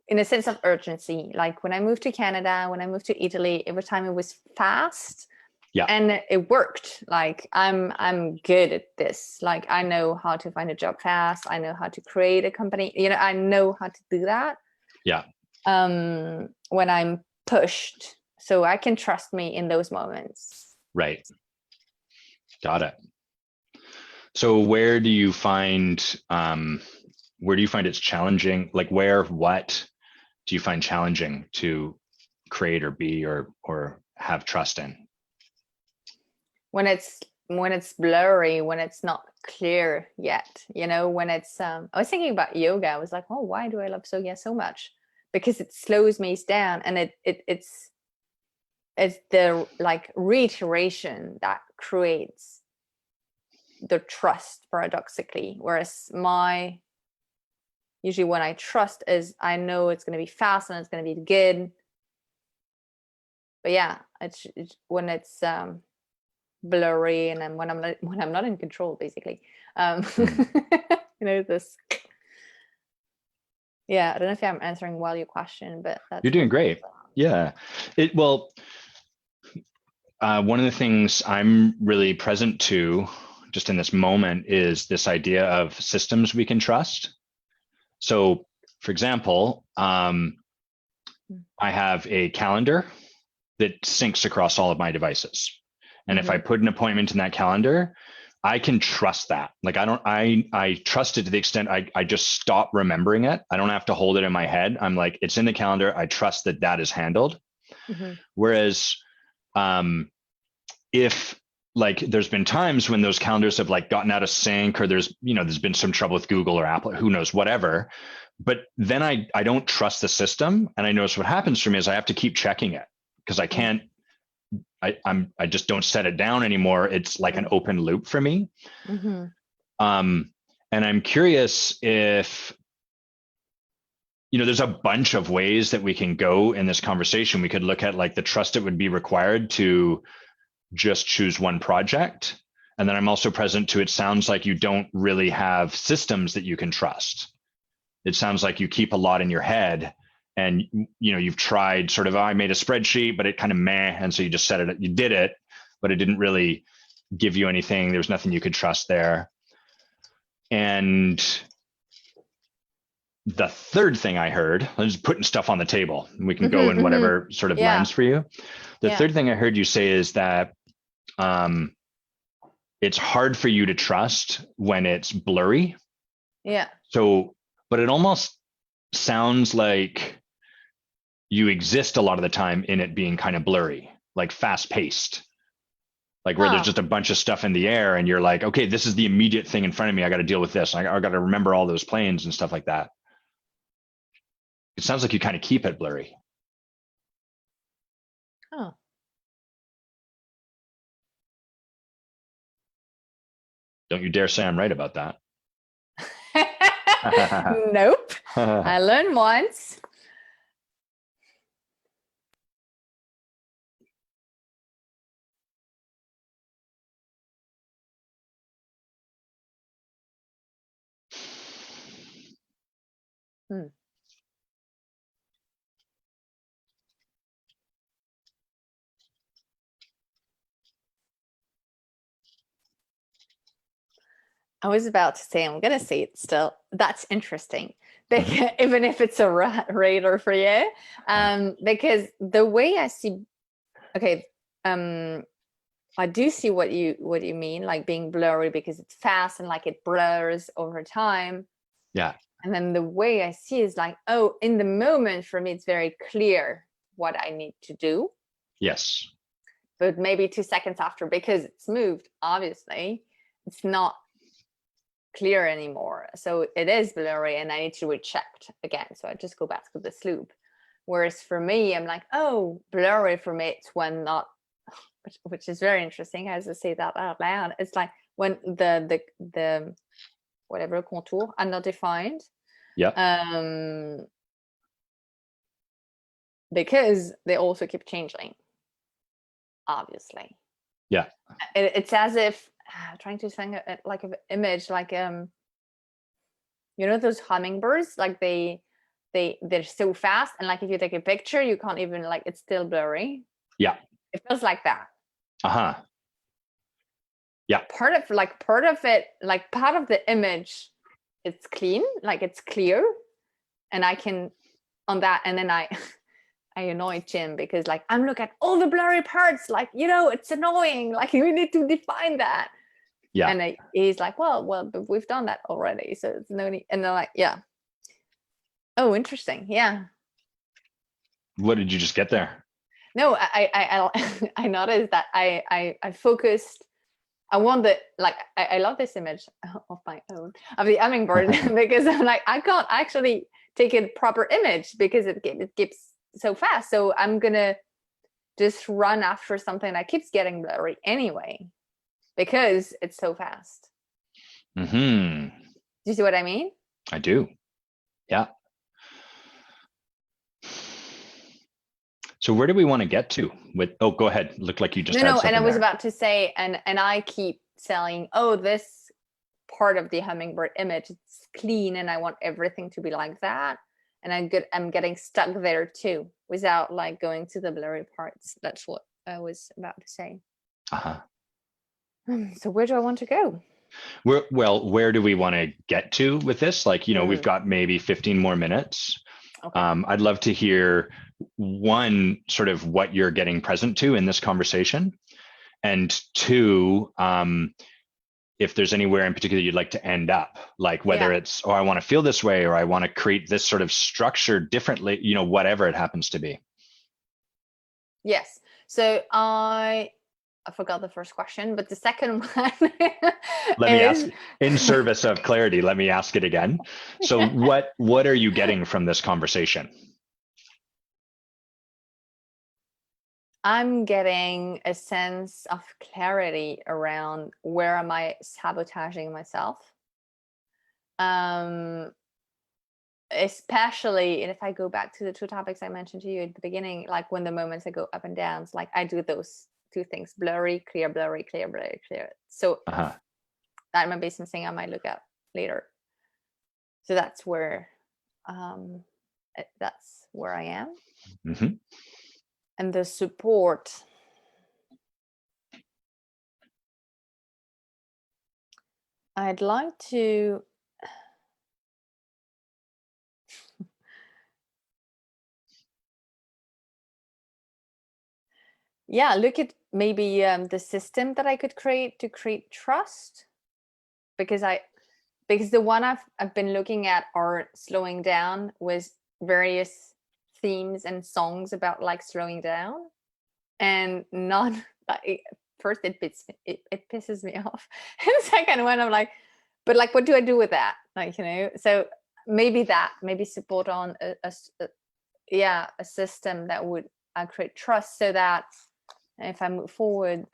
in a sense of urgency. Like when I moved to Canada, when I moved to Italy, every time it was fast. Yeah. And it worked. Like I'm good at this. Like I know how to find a job fast. I know how to create a company. I know how to do that. Yeah. When I'm pushed. So I can trust me in those moments. Right. Got it. So where do you find it's challenging? Like what do you find challenging to create or be or have trust in? When it's blurry, when it's not clear yet, when it's I was thinking about yoga. I was like, oh, why do I love yoga so much? Because it slows me down, and it's the like reiteration that creates the trust, paradoxically. Whereas usually when I trust is I know it's going to be fast and it's going to be good. But yeah, it's when it's blurry, and then when I'm not in control, basically. This. Yeah, I don't know if I'm answering well your question, but You're doing great. Yeah. One of the things I'm really present to just in this moment is this idea of systems we can trust. So, for example, I have a calendar that syncs across all of my devices. And if I put an appointment in that calendar, I can trust that. Like I trust it to the extent I just stop remembering it. I don't have to hold it in my head. I'm like, it's in the calendar. I trust that is handled. Whereas if like there's been times when those calendars have like gotten out of sync, or there's been some trouble with Google or Apple, who knows, whatever. But then I don't trust the system. And I notice what happens for me is I have to keep checking it because I can't, I just don't set it down anymore. It's like an open loop for me. And I'm curious if, there's a bunch of ways that we can go in this conversation. We could look at like the trust that would be required to just choose one project. And then I'm also present to, it sounds like you don't really have systems that you can trust. It sounds like you keep a lot in your head, and you've tried sort of, I made a spreadsheet, but it kind of meh. And so you just said it, you did it, but it didn't really give you anything. There's nothing you could trust there. And the third thing I heard, I'm just putting stuff on the table, and we can go in whatever sort of lens for you. The third thing I heard you say is that it's hard for you to trust when it's blurry. Yeah. So, but it almost sounds like you exist a lot of the time in it being kind of blurry, like fast paced, like where there's just a bunch of stuff in the air and you're like, okay, this is the immediate thing in front of me. I got to deal with this. I got to remember all those planes and stuff like that. It sounds like you kind of keep it blurry. Oh. Don't you dare say I'm right about that. Nope. I learned once. I was about to say, I'm gonna say it still. That's interesting, Mhm. because even if it's a radar for you, because the way I see, okay, I do see what you mean, like being blurry because it's fast and like it blurs over time. Yeah. And then the way I see is like, oh, in the moment for me, it's very clear what I need to do. Yes. But maybe 2 seconds after, because it's moved, obviously, it's not clear anymore. So it is blurry and I need to recheck again. So I just go back to this loop. Whereas for me, I'm like, oh, blurry for me, it's when not, which is very interesting as I say that out loud. It's like when the whatever contour are not defined. Yep. Because they also keep changing, obviously. Yeah. It's as if trying to think like an image, like those hummingbirds, like they're so fast, and like if you take a picture, you can't even, like, it's still blurry. Yeah. It feels like that. Uh-huh. Yeah. Part of it, like part of the image, it's clean, like it's clear, and I can on that, and then I annoy Jim because, like, I'm looking at all the blurry parts, like, it's annoying, like we need to define that. Yeah. And he's like, well, but we've done that already, so it's no need. And they're like, yeah. Oh, interesting. Yeah. What did you just get there? No, I noticed that I focused. I want the, like, I love this image of my own of the hummingbird because I'm like, I can't actually take a proper image because it keeps so fast. So I'm gonna just run after something that keeps getting blurry anyway because it's so fast. Mm-hmm. Do you see what I mean? I do. Yeah. So where do we want to get to with, oh, go ahead. Looked like you just had No, and I something was there. about to say, and I keep saying, oh, this part of the hummingbird image, it's clean and I want everything to be like that. And I'm getting stuck there too, without like going to the blurry parts. That's what I was about to say. Uh-huh. So where do I want to go? Where do we want to get to with this? Like, we've got maybe 15 more minutes. Okay. I'd love to hear one, sort of what you're getting present to in this conversation, and two, if there's anywhere in particular you'd like to end up, like whether it's, oh, I want to feel this way, or I want to create this sort of structure differently, whatever it happens to be. Yes. So I forgot the first question, but the second one Let me ask, is, in service of clarity, let me ask it again. So what are you getting from this conversation? I'm getting a sense of clarity around where am I sabotaging myself. Especially, and if I go back to the two topics I mentioned to you at the beginning, like when the moments I go up and down, like I do those two things: blurry, clear, blurry, clear, blurry, clear. So that might be something I might look at later. So that's where I am. Mm-hmm. And the support, I'd like to look at maybe the system that I could create to create trust, because the one I've been looking at are slowing down with various themes and songs about like slowing down, and not like, first it pisses me off, and second one I'm like, but like, what do I do with that? Like, so maybe support on a system that would create trust, so that if I move forward,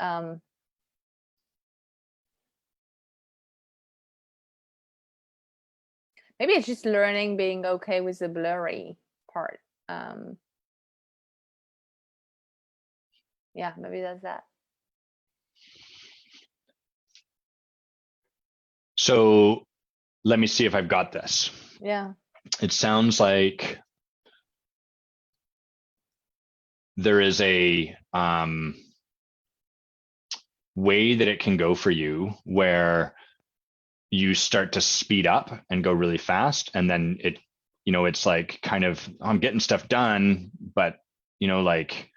maybe it's just learning being okay with the blurry part. Maybe that's that. So let me see if I've got this. Yeah. It sounds like there is a way that it can go for you where you start to speed up and go really fast, and then it's like kind of, I'm getting stuff done, but like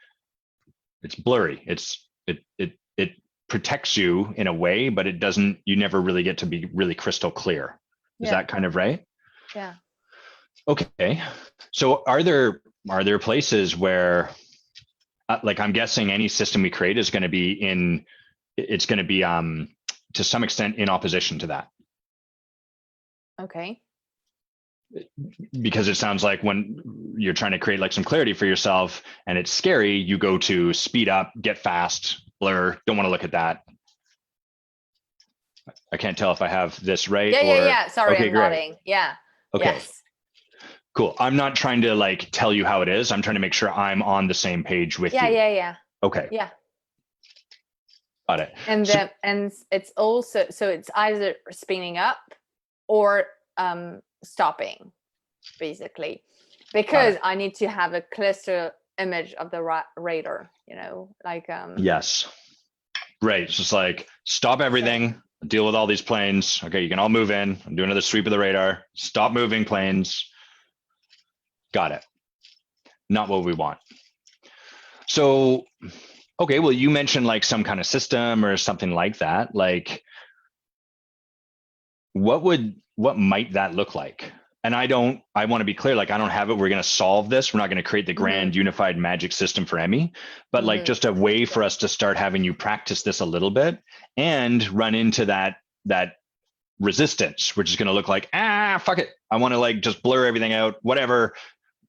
it's blurry. It protects you in a way, but it doesn't, you never really get to be really crystal clear. Is that kind of right? Yeah. Okay. So are there places where, like, I'm guessing any system we create is going to be to some extent in opposition to that. Okay. Because it sounds like when you're trying to create like some clarity for yourself and it's scary, you go to speed up, get fast, blur, don't want to look at that. I can't tell if I have this right. Yeah. Sorry, okay, I'm great. nodding. Yeah. Okay. Yes. Cool. I'm not trying to like tell you how it is. I'm trying to make sure I'm on the same page with you. Yeah. Okay. Yeah. Got it. And and it's also, so it's either spinning up or stopping, basically, because I need to have a cluster image of the radar, like yes, right. It's just like, stop everything, deal with all these planes. Okay, you can all move in, do another sweep of the radar, stop moving planes. Got it. Not what we want. So okay, well, you mentioned like some kind of system or something like that. Like, what might that look like? And I want to be clear, like, I don't have it, we're going to solve this, we're not going to create the grand unified magic system for Emmy, but like just a way for us to start having you practice this a little bit and run into that resistance, which is going to look like, fuck it, I want to like just blur everything out, whatever,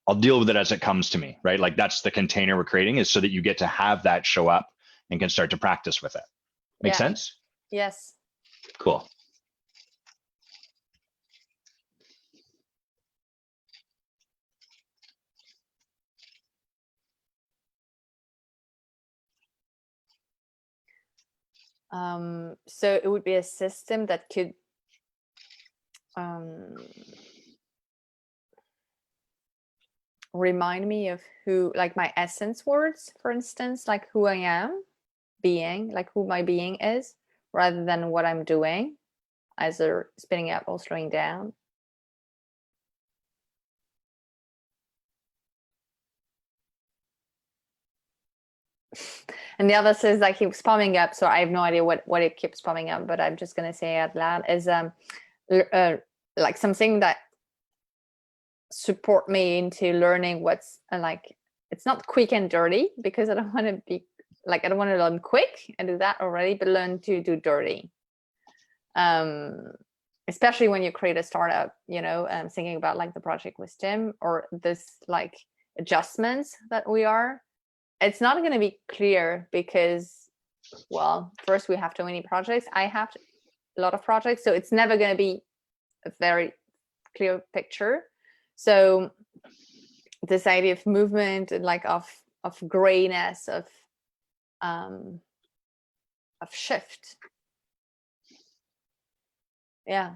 I'll deal with it as it comes to me, right? Like, that's the container we're creating, is so that you get to have that show up and can start to practice with it. Make sense? Yes. Cool. So it would be a system that could remind me of who, like my essence words, for instance, like who I am being, like who my being is, rather than what I'm doing, either spinning up or slowing down. And the other says that keeps popping up, so I have no idea what it keeps popping up, but I'm just gonna say out loud, is like something that support me into learning what's like, it's not quick and dirty, because I don't want to be like, I don't want to learn quick and do that already, but learn to do dirty. Especially when you create a startup, thinking about like the project with Tim, or this like adjustments that we are, it's not going to be clear because, well, first we have too many projects. I have a lot of projects, so it's never going to be a very clear picture. So this idea of movement and like of grayness, of shift. Yeah.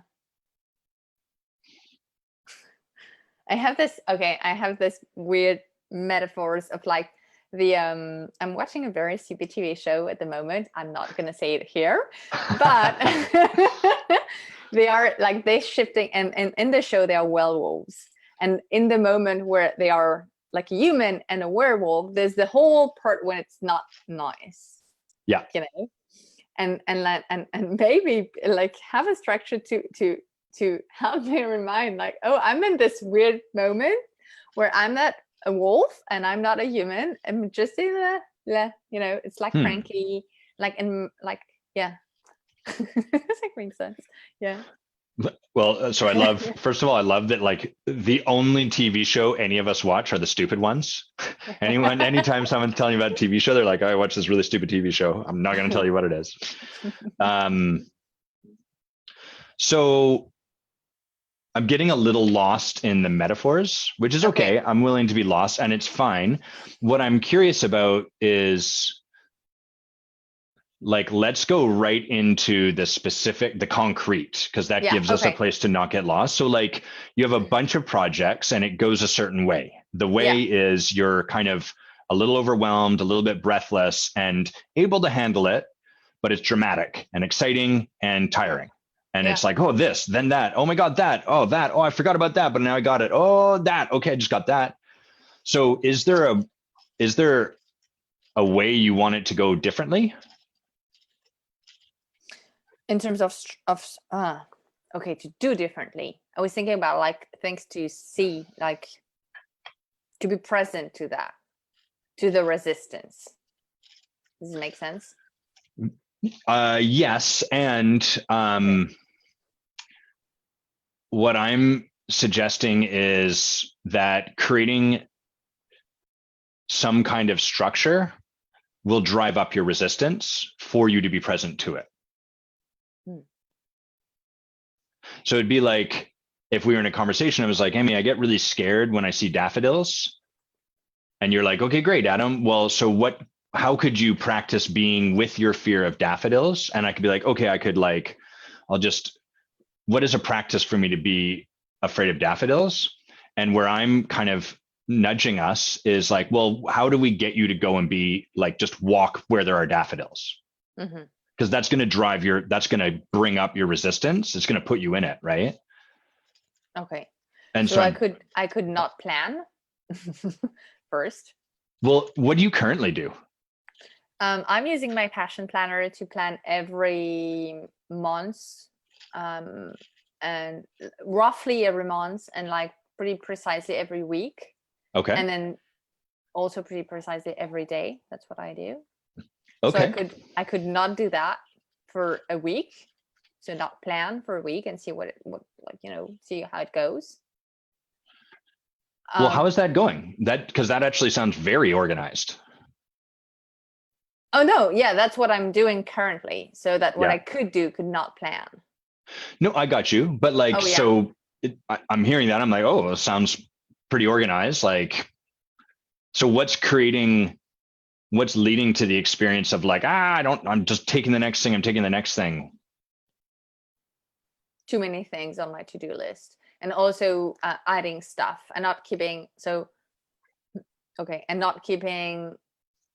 I have this weird metaphors of like I'm watching a very stupid TV show at the moment. I'm not gonna say it here, but they are like, they shifting, and in the show they are werewolves, and in the moment where they are like a human and a werewolf, there's the whole part when it's not nice. Yeah. And maybe like have a structure to help me remind, like, oh, I'm in this weird moment where I'm not a wolf and I'm not a human. I'm just in it's like cranky, like, in like, yeah. Does that make sense? Yeah. Well, so I love, first of all, I love that like the only TV show any of us watch are the stupid ones. Anytime someone's telling you about a TV show, they're like, oh, I watch this really stupid TV show. I'm not going to tell you what it is. So I'm getting a little lost in the metaphors, which is okay. I'm willing to be lost, and it's fine. What I'm curious about is, like, let's go right into the specific, the concrete, because that gives us a place to not get lost. So like, you have a bunch of projects and it goes a certain way. The way is you're kind of a little overwhelmed, a little bit breathless, and able to handle it, but it's dramatic and exciting and tiring. And Yeah. it's like, oh, this, then that. Oh my God, that. Oh, that. Oh, I forgot about that, but now I got it. Oh, that. Okay, I just got that. So is there a way you want it to go differently? In terms of okay, to do differently. I was thinking about like things to see, like to be present to that, to the resistance. Does it make sense? Yes. And what I'm suggesting is that creating some kind of structure will drive up your resistance for you to be present to it. So it'd be like if we were in a conversation, I was like, Amy, I get really scared when I see daffodils. And you're like, okay, great, Adam. Well, so how could you practice being with your fear of daffodils? And I could be like, okay, what is a practice for me to be afraid of daffodils? And where I'm kind of nudging us is like, well, how do we get you to go and be like, just walk where there are daffodils? Because that's going to bring up your resistance. It's going to put you in it. Right. Okay. And so I could not plan first. Well, what do you currently do? I'm using my passion planner to plan every month, and roughly every month, and like pretty precisely every week. Okay. And then also pretty precisely every day. That's what I do. Okay. So I could not do that for a week. So not plan for a week and see see how it goes. Well, how is that going? Because that actually sounds very organized. Oh no, yeah, that's what I'm doing currently. So that what I could not plan. No, I got you. But like, so I'm hearing that. I'm like, oh, it sounds pretty organized. Like, so what's leading to the experience of like, I'm just taking the next thing. I'm taking the next thing. Too many things on my to-do list. And also adding stuff and not keeping, and not keeping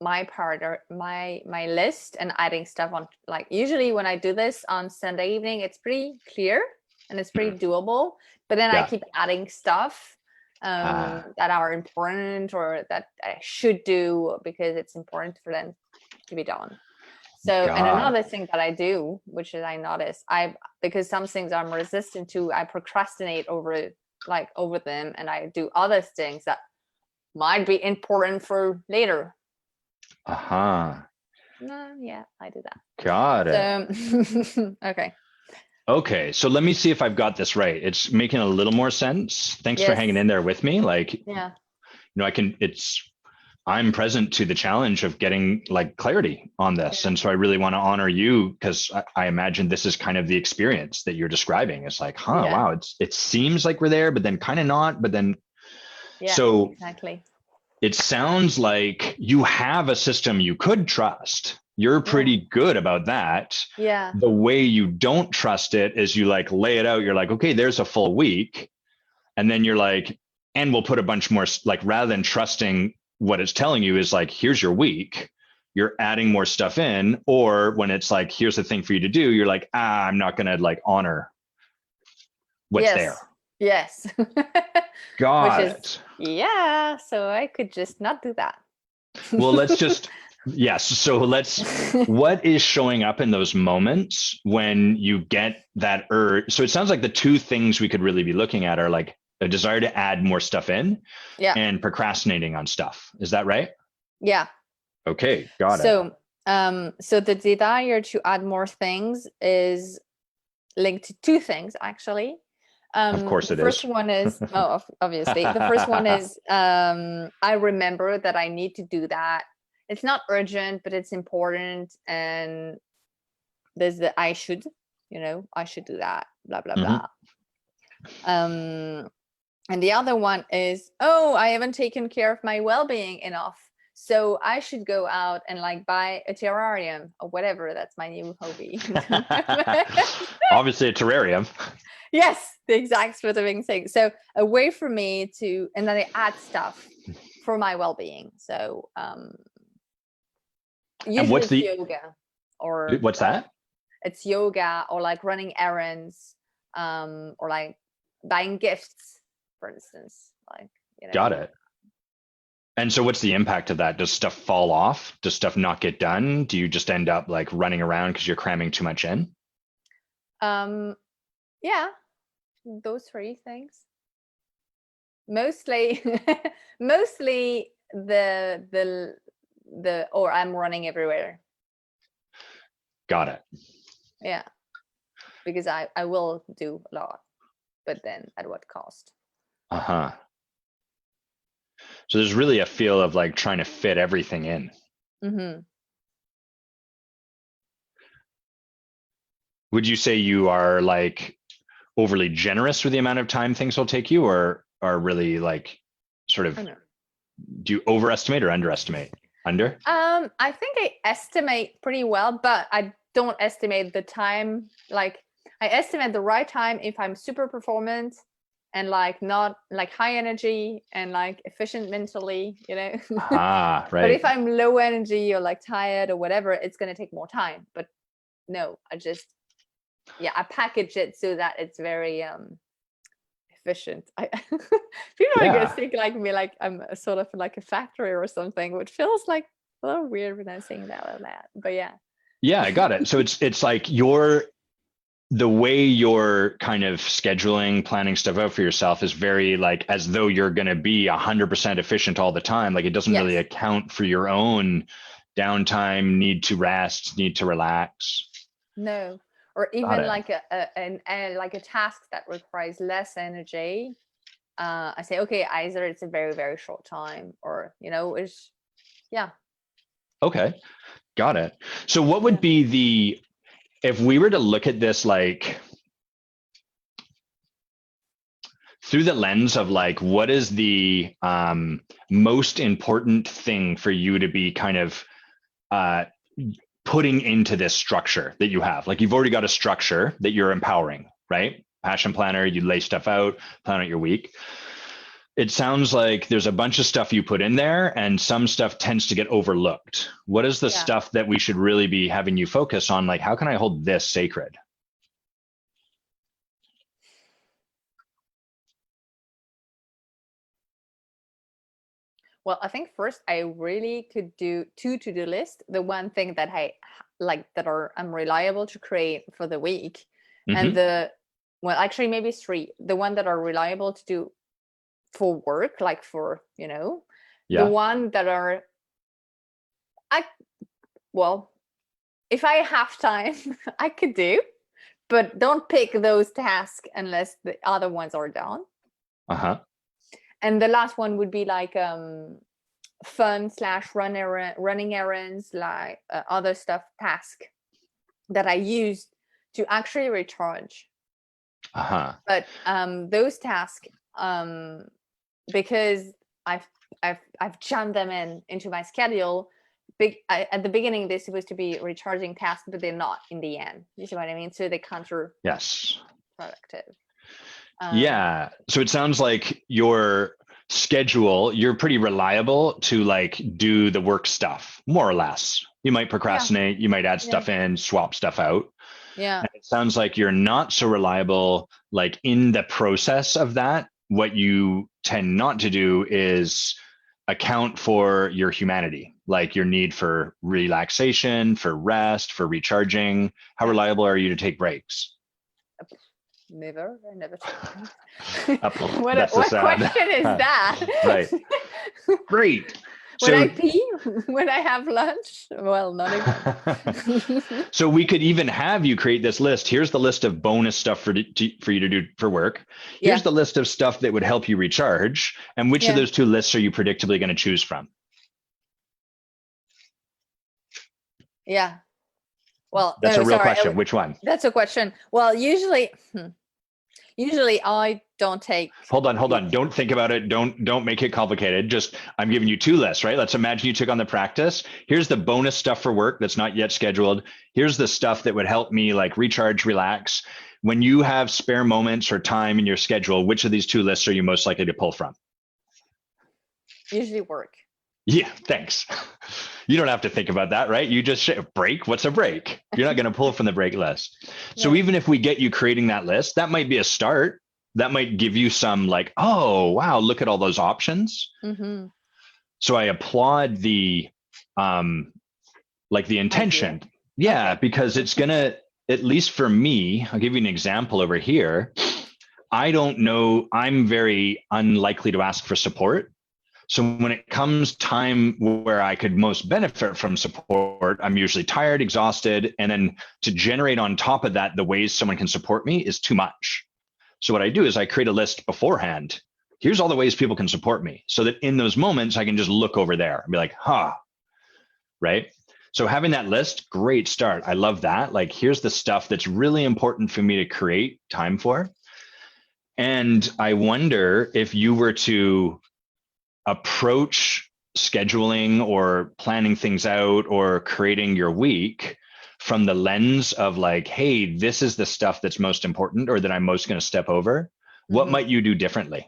my part or my list and adding stuff on. Like usually when I do this on Sunday evening, it's pretty clear and it's pretty doable. But then I keep adding stuff that are important or that I should do because it's important for them to be done. So, and another thing that I do, which is I notice, because some things I'm resistant to, I procrastinate over them, and I do other things that might be important for later. Yeah, I do that. Got it. Okay. Okay, so let me see if I've got this right. It's making a little more sense. Thanks for hanging in there with me. Like, I'm present to the challenge of getting like clarity on this. And so I really want to honor you because I imagine this is kind of the experience that you're describing. It's like, wow, it seems like we're there, but then kind of not, but then. So exactly. It sounds like you have a system you could trust. You're pretty good about that. Yeah. The way you don't trust it is you like lay it out. You're like, okay, there's a full week. And then you're like, and we'll put a bunch more, like rather than trusting what it's telling you is like, here's your week, you're adding more stuff in. Or when it's like, here's the thing for you to do, you're like, I'm not going to like honor what's there. Yes. Got it. Yeah. So I could just not do that. Well, let's just, yes. So what is showing up in those moments when you get that urge? So it sounds like the two things we could really be looking at are like a desire to add more stuff in and procrastinating on stuff. Is that right? Yeah. Okay. Got it. So the desire to add more things is linked to two things, actually. Of course it is. The first one is, obviously. The first one is I remember that I need to do that. It's not urgent, but it's important. And there's the I should do that, blah, blah, blah. And the other one is, I haven't taken care of my well-being enough. So I should go out and like buy a terrarium or whatever. That's my new hobby. Obviously a terrarium. Yes, the exact specific thing. So a way for me to, and then I add stuff for my well-being. So usually and what's the yoga or what's that? it's yoga or like running errands, or like buying gifts, for instance. Like, Got it. And so what's the impact of that? Does stuff fall off? Does stuff not get done? Do you just end up like running around because you're cramming too much in? Yeah, those three things. Mostly, mostly or I'm running everywhere. Got it. Yeah, because I will do a lot, but then at what cost? Uh-huh. So there's really a feel of like trying to fit everything in. Mm-hmm. Would you say you are like overly generous with the amount of time things will take you, or are really like sort of, do you overestimate or underestimate? Under? I think I estimate pretty well, but I don't estimate the time. Like, I estimate the right time if I'm super performant and like not like high energy and like efficient mentally, Ah, right. But if I'm low energy or like tired or whatever, it's going to take more time. But no, I package it so that it's very efficient. People are gonna think like me, like I'm sort of like a factory or something, which feels like a little weird when I'm saying that like that. But yeah, I got it. So it's like the way you're kind of scheduling, planning stuff out for yourself is very like as though you're going to be 100% efficient all the time. Like it doesn't really account for your own downtime, need to rest, need to relax. No, or even like a task that requires less energy. I say, okay, either it's a very, very short time or, it's, yeah. Okay, got it. So what would be if we were to look at this like through the lens of like, what is the most important thing for you to be kind of putting into this structure that you have? Like you've already got a structure that you're empowering, right? Passion planner, you lay stuff out, plan out your week. It sounds like there's a bunch of stuff you put in there and some stuff tends to get overlooked. What is the stuff that we should really be having you focus on? Like, how can I hold this sacred? Well, I think first I really could do 2 to-do lists. The one thing that I like I'm reliable to create for the week. And actually maybe 3. The one that are reliable to do for work, like for, the one that are, if I have time, I could do, but don't pick those tasks unless the other ones are done. And the last one would be like fun / running errands, like other stuff task that I use to actually recharge. But those tasks, because I've jammed them into my schedule. At the beginning, they're supposed to be recharging tasks, but they're not in the end. You see what I mean? So they counterproductive. So it sounds like your schedule, you're pretty reliable to like do the work stuff, more or less. You might procrastinate, you might add stuff in, swap stuff out. And it sounds like you're not so reliable like in the process of that. What you tend not to do is account for your humanity, like your need for relaxation, for rest, for recharging. How reliable are you to take breaks? Never. I never take breaks. What question is that? Right. Great. When I pee, when I have lunch, well, not even. So we could even have you create this list. Here's the list of bonus stuff for you to do for work. Here's the list of stuff that would help you recharge. And which of those 2 lists are you predictably going to choose from? Yeah. Well, that's a real question. Which one? That's a question. Well, usually I don't take. Hold on. Don't think about it. Don't make it complicated. Just, I'm giving you 2 lists, right? Let's imagine you took on the practice. Here's the bonus stuff for work that's not yet scheduled. Here's the stuff that would help me like recharge, relax. When you have spare moments or time in your schedule, which of these 2 lists are you most likely to pull from? Usually work. Yeah, thanks. You don't have to think about that, right? You just break. What's a break? You're not going to pull from the break list. So Yeah. even if we get you creating that list, that might be a start. That might give you some like, oh, wow, look at all those options. Mm-hmm. So I applaud the like the intention. Idea. Yeah, Okay. because it's going to, at least for me, I'll give you an example over here. I don't know, I'm very unlikely to ask for support. So when it comes time where I could most benefit from support, I'm usually tired, exhausted, and then to generate on top of that the ways someone can support me is too much. So what I do is I create a list beforehand. Here's all the ways people can support me, so that in those moments I can just look over there and be like, right? So having that list, great start. I love that. Like, here's the stuff that's really important for me to create time for. And I wonder if you were to approach scheduling or planning things out or creating your week from the lens of like, hey, this is the stuff that's most important or that I'm most going to step over, what might you do differently?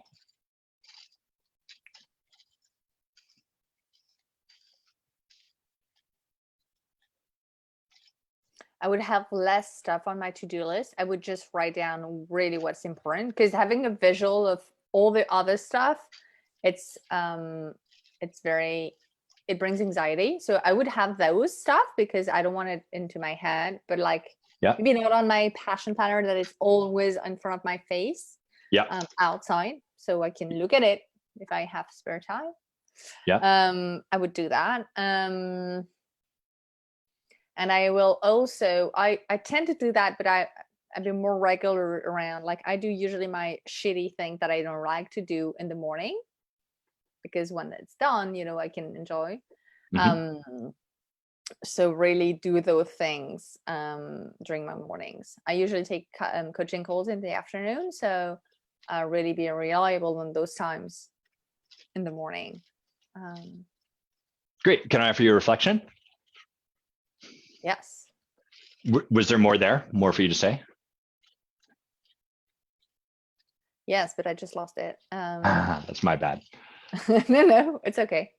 I would have less stuff on my to-do list. I would just write down really what's important, because having a visual of all the other stuff, it's very, it brings anxiety. So I would have those stuff because I don't want it into my head, but like Yeah. maybe not on my passion planner that is always in front of my face. Yeah. Outside, so I can look at it if I have spare time. Yeah. I would do that. And I will also, I tend to do that, but I've been more regular around, like I do usually my shitty thing that I don't like to do in the morning, because when it's done, I can enjoy. So really do those things during my mornings. I usually take coaching calls in the afternoon, so really be reliable in those times in the morning. Great. Can I offer you a reflection? Yes. Was there more there? More for you to say? Yes, but I just lost it. That's my bad. No, it's okay.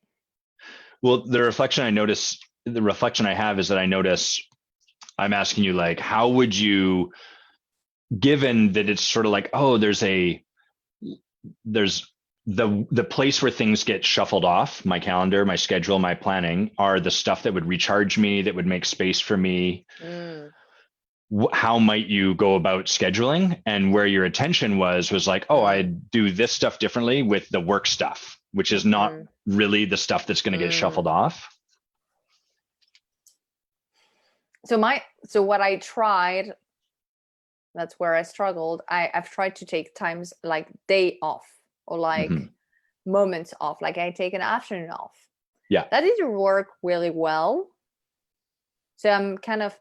Well, the reflection I have is that I notice I'm asking you, like, how would you, given that it's sort of like, oh, there's the place where things get shuffled off, my calendar, my schedule, my planning, are the stuff that would recharge me, that would make space for me. How might you go about scheduling? And where your attention was like, oh, I do this stuff differently with the work stuff, which is not really the stuff that's going to get shuffled off. So what I tried, that's where I struggled. I've tried to take times like day off, or like moments off. Like I take an afternoon off. Yeah. That didn't work really well. So I'm kind of,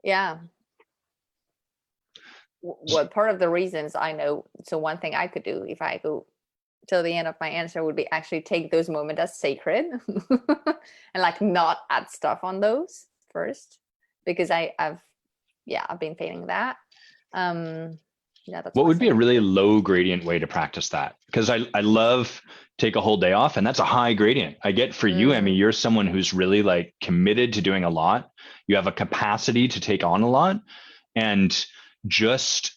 yeah. Well, part of the reasons I know, so one thing I could do if I go till the end of my answer would be actually take those moments as sacred and like not add stuff on those first, because I've been failing that. That's what would be a really low gradient way to practice that? Because I love take a whole day off, and that's a high gradient. I get for you, Emmy, you're someone who's really like committed to doing a lot. You have a capacity to take on a lot, and just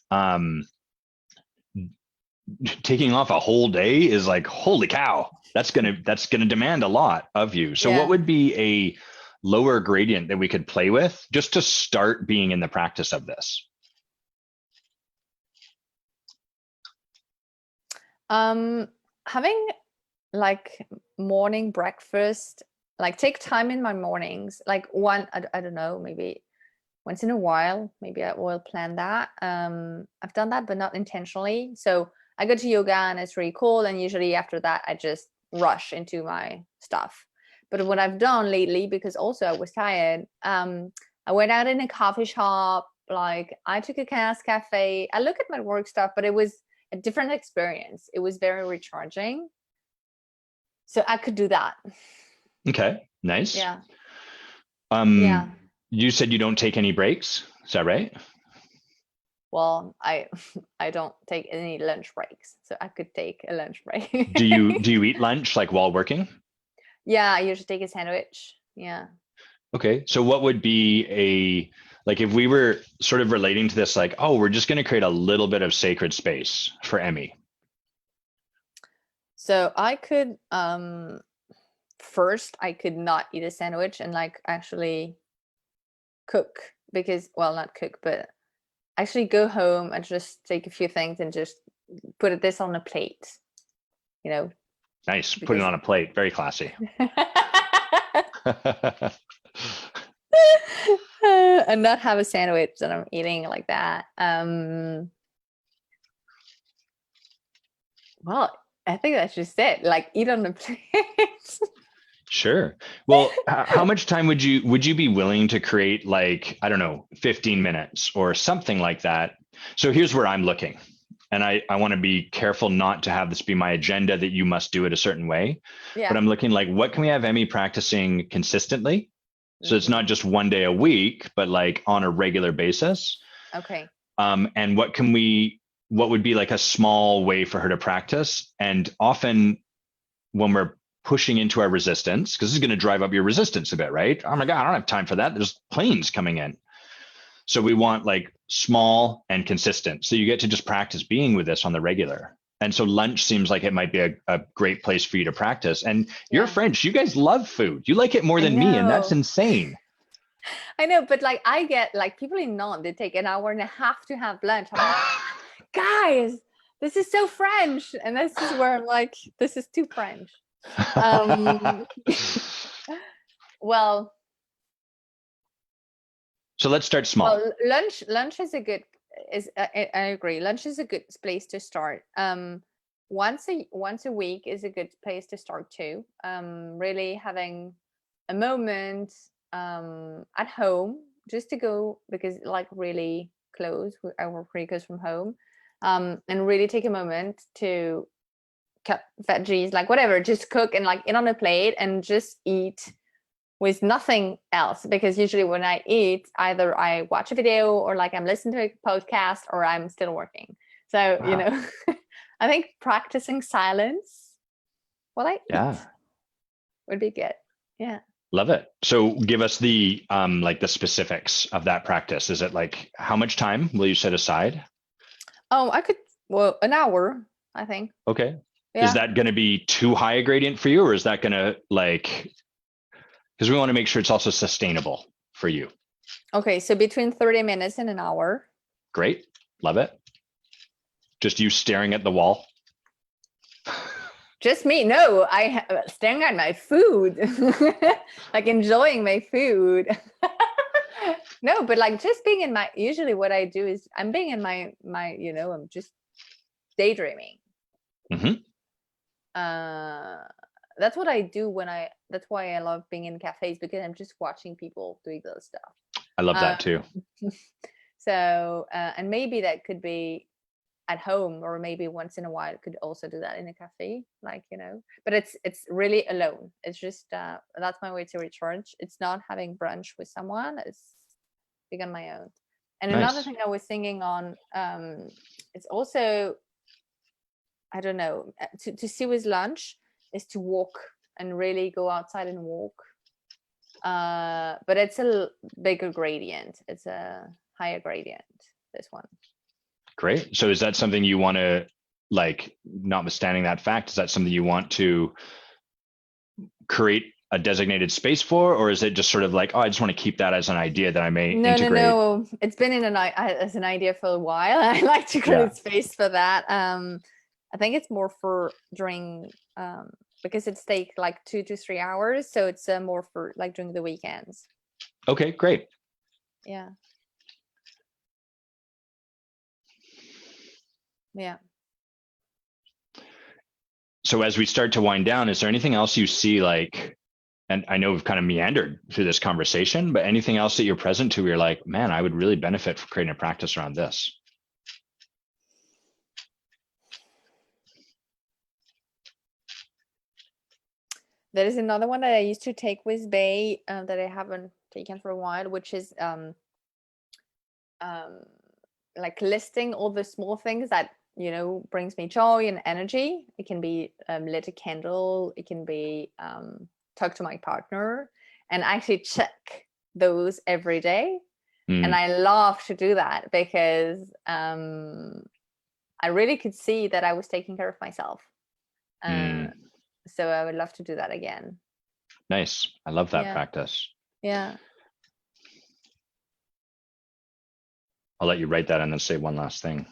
taking off a whole day is like, holy cow, that's gonna demand a lot of you. So what would be a lower gradient that we could play with just to start being in the practice of this? Having like morning breakfast, like take time in my mornings, like I don't know, maybe once in a while, maybe I will plan that. I've done that, but not intentionally. So I go to yoga and it's really cool. And usually after that, I just rush into my stuff. But what I've done lately, because also I was tired, I went out in a coffee shop, like I took a cafe. I look at my work stuff, but it was a different experience. It was very recharging. So I could do that. Okay, nice. Yeah. You said you don't take any breaks. Is that right? Well, I I don't take any lunch breaks, so I could take a lunch break. Do you eat lunch like while working? Yeah, I usually take a sandwich. Yeah. Okay. So what would be a like if we were sort of relating to this, like, oh, we're just going to create a little bit of sacred space for Emmy. So I could first I could not eat a sandwich and like actually cook, because well, not cook, but actually go home and just take a few things and just put this on a plate, you know, Nice. Put it because on a plate. Very classy. and not have a sandwich that I'm eating like that. Well, I think that's just it. Like eat on the plate. Sure. Well, how much time would you be willing to create, like, I don't know, 15 minutes or something like that? So here's where I'm looking. And I want to be careful not to have this be my agenda that you must do it a certain way. But Yeah. I'm looking like, what can we have Emmy practicing consistently? So it's not Hmm. just one day a week, but like on a regular basis. Okay. And what would be like a small way for her to practice? And often when we're pushing into our resistance, because this is going to drive up your resistance a bit, right? Oh my God, I don't have time for that. There's planes coming in. So we want like small and consistent. So you get to just practice being with this on the regular. And so lunch seems like it might be a great place for you to practice. And you're Yeah. French. You guys love food. You like it more I than me. And that's know. insane. I know, but like I get like people in Nantes, they take an hour and a half to have lunch. I'm like, guys, this is so French. And this is where I'm like, this is too French. Um, well, So let's start small. well, lunch is a good is I agree. Lunch is a good place to start. Once a week is a good place to start too. Really having a moment at home just to go, because like really close. I work pretty close from home, and really take a moment to cut veggies, like whatever, just cook and like it on a plate and just eat with nothing else, because usually when I eat, either I watch a video or like I'm listening to a podcast or I'm still working. So Wow. I think practicing silence while I eat Yeah. would be good. Yeah. Love it. So give us the like the specifics of that practice. Is it like how much time will you set aside? Oh, I could, well, an hour, I think. Okay. Is Yeah. that going to be too high a gradient for you, or is that going to like, because we want to make sure it's also sustainable for you? Okay, so between 30 minutes and an hour. Great. Love it. Just you staring at the wall. Just me. No, staring at my food, like enjoying my food. No, but like just being in my, usually what I do is I'm being in my, I'm just daydreaming. Hmm. Uh, that's what I do that's why I love being in cafes, because I'm just watching people doing those stuff. I love Uh, that too. so, and maybe that could be at home, or maybe once in a while could also do that in a cafe, but it's really alone. It's just that's my way to recharge. It's not having brunch with someone, it's being on my own. And another Nice. thing I was thinking on, it's also, I don't know, to see with lunch is to walk and really go outside and walk, but it's a bigger gradient, it's a higher gradient, this one. Great. So is that something you want to, like, notwithstanding that fact, is that something you want to create a designated space for, or is it just sort of like, oh, I just want to keep that as an idea that I may integrate? No. It's been as an idea for a while. I like to Yeah. create space for that. I think it's more for during because it's take like 2 to 3 hours, so it's more for like during the weekends. Okay, great. Yeah. Yeah. So as we start to wind down, is there anything else you see, like, and I know we've kind of meandered through this conversation, but anything else that you're present to where you're like, man, I would really benefit from creating a practice around this? There is another one that I used to take with Bay that I haven't taken for a while, which is um like listing all the small things that, brings me joy and energy. It can be lit a candle, it can be talk to my partner, and actually check those every day. And I love to do that because I really could see that I was taking care of myself. So I would love to do that again. Nice. I love that practice. Yeah. I'll let you write that and then say one last thing.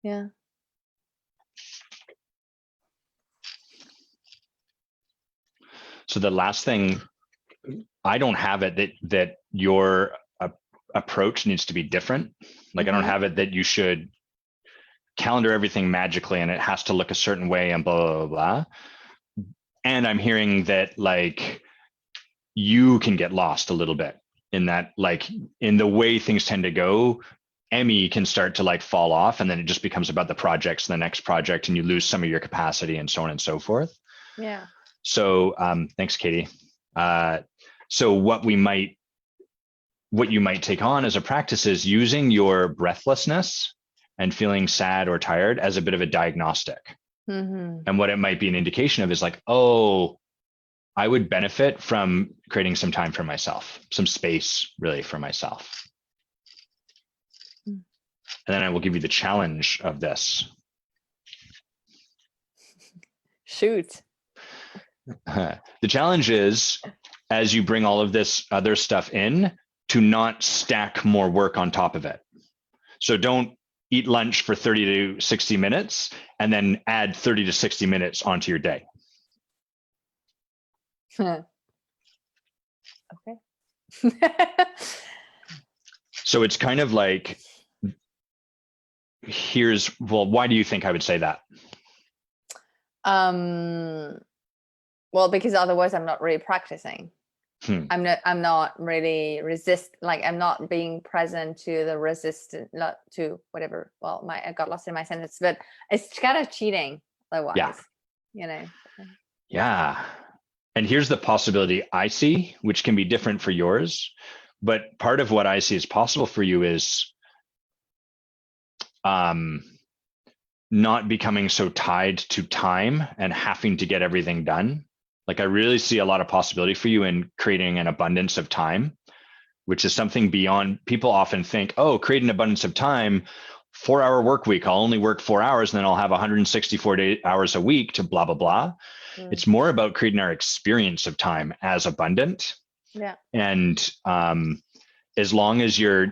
Yeah. So the last thing, I don't have it that your approach needs to be different. Like I don't have it that you should calendar everything magically and it has to look a certain way and blah, blah, blah. And I'm hearing that like you can get lost a little bit in that, like in the way things tend to go. Emmy can start to like fall off, and then it just becomes about the projects and the next project, and you lose some of your capacity and so on and so forth. Yeah. So thanks, Katie. So what you might take on as a practice is using your breathlessness and feeling sad or tired as a bit of a diagnostic. And what it might be an indication of is like, oh, I would benefit from creating some time for myself, some space really for myself. And then I will give you the challenge of this. Shoot. The challenge is, as you bring all of this other stuff in, to not stack more work on top of it. So don't eat lunch for 30 to 60 minutes and then add 30 to 60 minutes onto your day. Okay. So it's kind of like, why do you think I would say that? Well, because otherwise I'm not really practicing. I'm not really I'm not being present to the resistance, not to whatever. Well, I got lost in my sentence, but it's kind of cheating otherwise, Yeah. And here's the possibility I see, which can be different for yours. But part of what I see is possible for you is not becoming so tied to time and having to get everything done. Like I really see a lot of possibility for you in creating an abundance of time, which is something beyond. People often think, oh, create an abundance of time, 4-hour work week. I'll only work 4 hours and then I'll have 164 hours a week to blah, blah, blah. It's more about creating our experience of time as abundant. Yeah. And as long as you're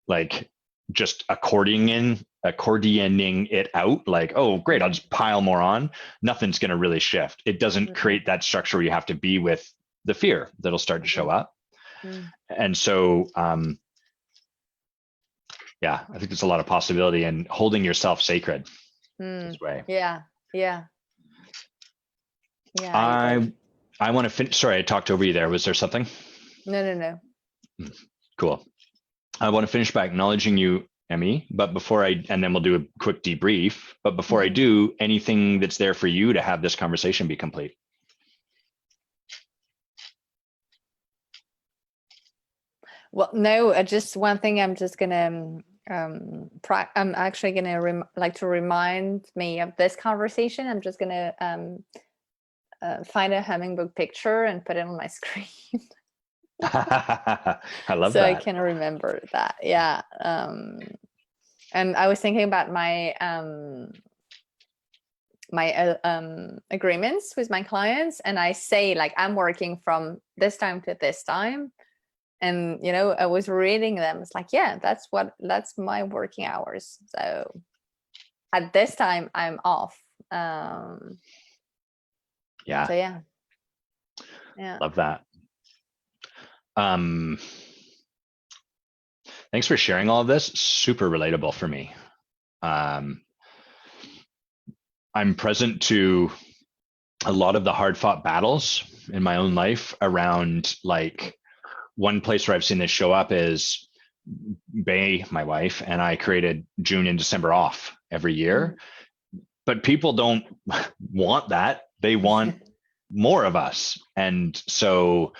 like just accordioning it out, like, oh, great, I'll just pile more on, nothing's going to really shift. It doesn't create that structure where you have to be with the fear that'll start to show up. And so, yeah, I think there's a lot of possibility in holding yourself sacred this way. Yeah. I want to finish. Sorry, I talked over you there. Was there something? No. Cool. I want to finish by acknowledging you, Emmy, but and then we'll do a quick debrief. But before I do, anything that's there for you to have this conversation be complete? Well, no, just one thing. I'm just gonna I'm actually gonna like to remind me of this conversation. I'm just gonna find a hummingbird picture and put it on my screen. I love so that. I can remember that. Yeah. And I was thinking about my agreements with my clients, and I say like I'm working from this time to this time, and I was reading them. It's like, yeah, that's my working hours. So at this time I'm off. Yeah. So yeah. Love that. Thanks for sharing all of this. Super relatable for me. I'm present to a lot of the hard fought battles in my own life around, like, one place where I've seen this show up is Bay, my wife, and I created June and December off every year. But people don't want that. They want more of us. And so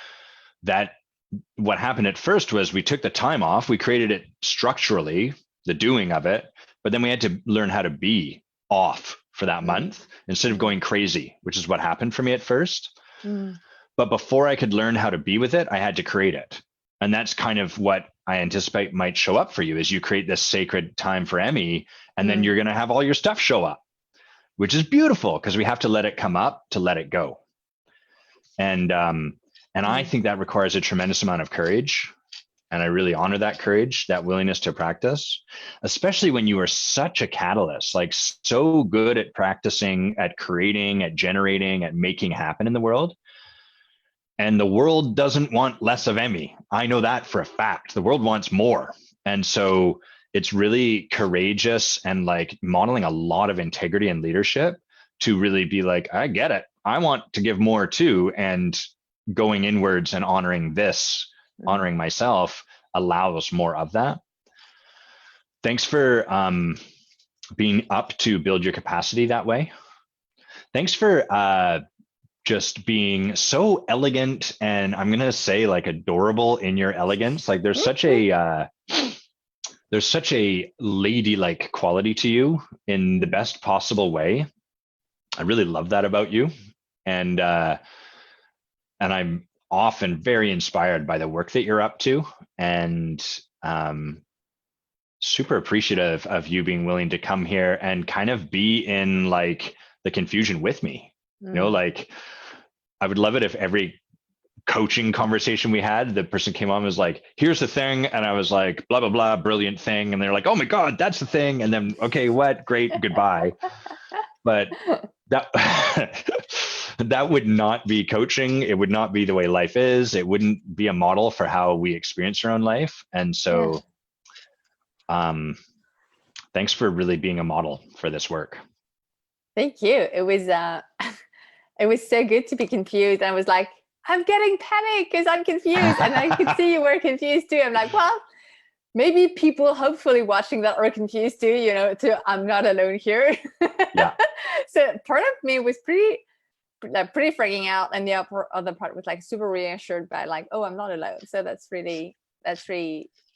what happened at first was we took the time off, we created it structurally, the doing of it, but then we had to learn how to be off for that month instead of going crazy, which is what happened for me at first. But before I could learn how to be with it, I had to create it. And that's kind of what I anticipate might show up for you, is you create this sacred time for Emmy, and then you're going to have all your stuff show up, which is beautiful because we have to let it come up to let it go. And I think that requires a tremendous amount of courage. And I really honor that courage, that willingness to practice, especially when you are such a catalyst, like so good at practicing, at creating, at generating, at making happen in the world. And the world doesn't want less of Emmy. I know that for a fact. The world wants more. And so it's really courageous and like modeling a lot of integrity and leadership to really be like, I get it. I want to give more too. And going inwards and honoring this, honoring myself, allows more of that. Thanks for being up to build your capacity that way. Thanks for just being so elegant, and I'm gonna say like adorable in your elegance. Like there's such a ladylike quality to you in the best possible way. I really love that about you, and I'm often very inspired by the work that you're up to, and super appreciative of you being willing to come here and kind of be in like the confusion with me. You know, like I would love it if every coaching conversation we had, the person came on and was like, here's the thing. And I was like, blah, blah, blah, brilliant thing. And they're like, oh my God, that's the thing. And then, okay, what? Great, goodbye. But that that would not be coaching. It would not be the way life is. It wouldn't be a model for how we experience our own life. And so thanks for really being a model for this work. Thank you. It was so good to be confused. I was like, I'm getting panic because I'm confused. And I could see you were confused too. I'm like, well, maybe people hopefully watching that are confused too, you know, I'm not alone here. Yeah. So part of me was pretty freaking out. And the other part was like super reassured by like, oh, I'm not alone. So that's really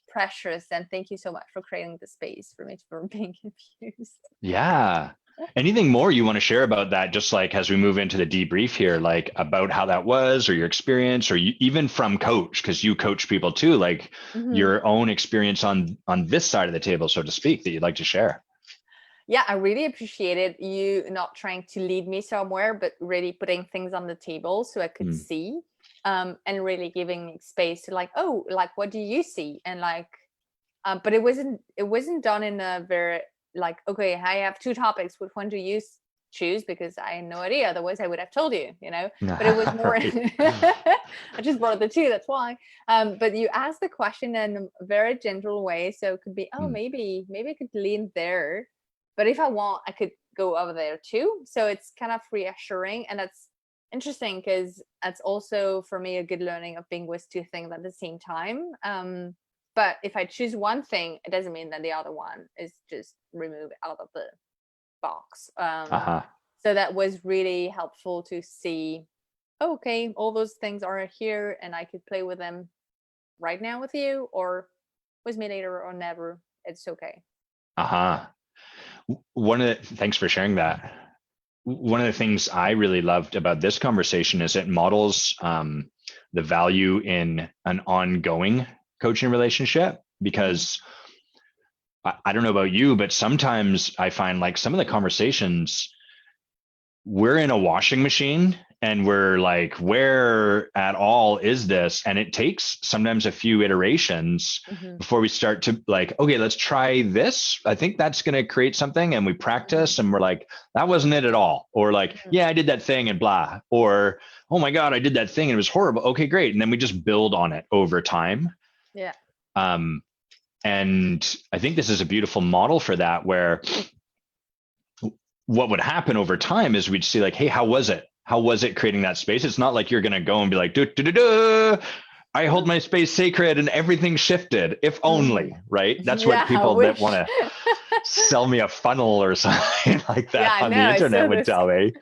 precious. And thank you so much for creating the space for me for being confused. Yeah. Anything more you want to share about that, just like as we move into the debrief here, like about how that was or your experience, or even from coach, because you coach people too, like your own experience on this side of the table, so to speak, that you'd like to share? Yeah, I really appreciated you not trying to lead me somewhere, but really putting things on the table so I could see, and really giving me space to like, oh, like, what do you see? And like, but it wasn't done in a very like, okay, I have two topics. Which one do you choose? Because I had no idea. Otherwise, I would have told you, you know. But it was more. I just brought the two. That's why. But you asked the question in a very gentle way, so it could be, oh, maybe I could lean there. But if I want, I could go over there too. So it's kind of reassuring, and that's interesting because that's also for me a good learning of being with two things at the same time. But if I choose one thing, it doesn't mean that the other one is just removed out of the box. So that was really helpful to see, okay, all those things are here and I could play with them right now with you, or with me later, or never. It's okay. Thanks for sharing that. One of the things I really loved about this conversation is it models the value in an ongoing coaching relationship, because I don't know about you, but sometimes I find like some of the conversations, we're in a washing machine and we're like, where at all is this? And it takes sometimes a few iterations before we start to like, okay, let's try this. I think that's going to create something. And we practice and we're like, that wasn't it at all. Or like, yeah, I did that thing and blah. Or, oh my God, I did that thing and it was horrible. Okay, great. And then we just build on it over time. Yeah. And I think this is a beautiful model for that, where what would happen over time is we'd see like, hey, how was it? How was it creating that space? It's not like you're going to go and be like, I hold my space sacred and everything shifted. If only, right? That's what people that want to sell me a funnel or something like that on the internet would tell me.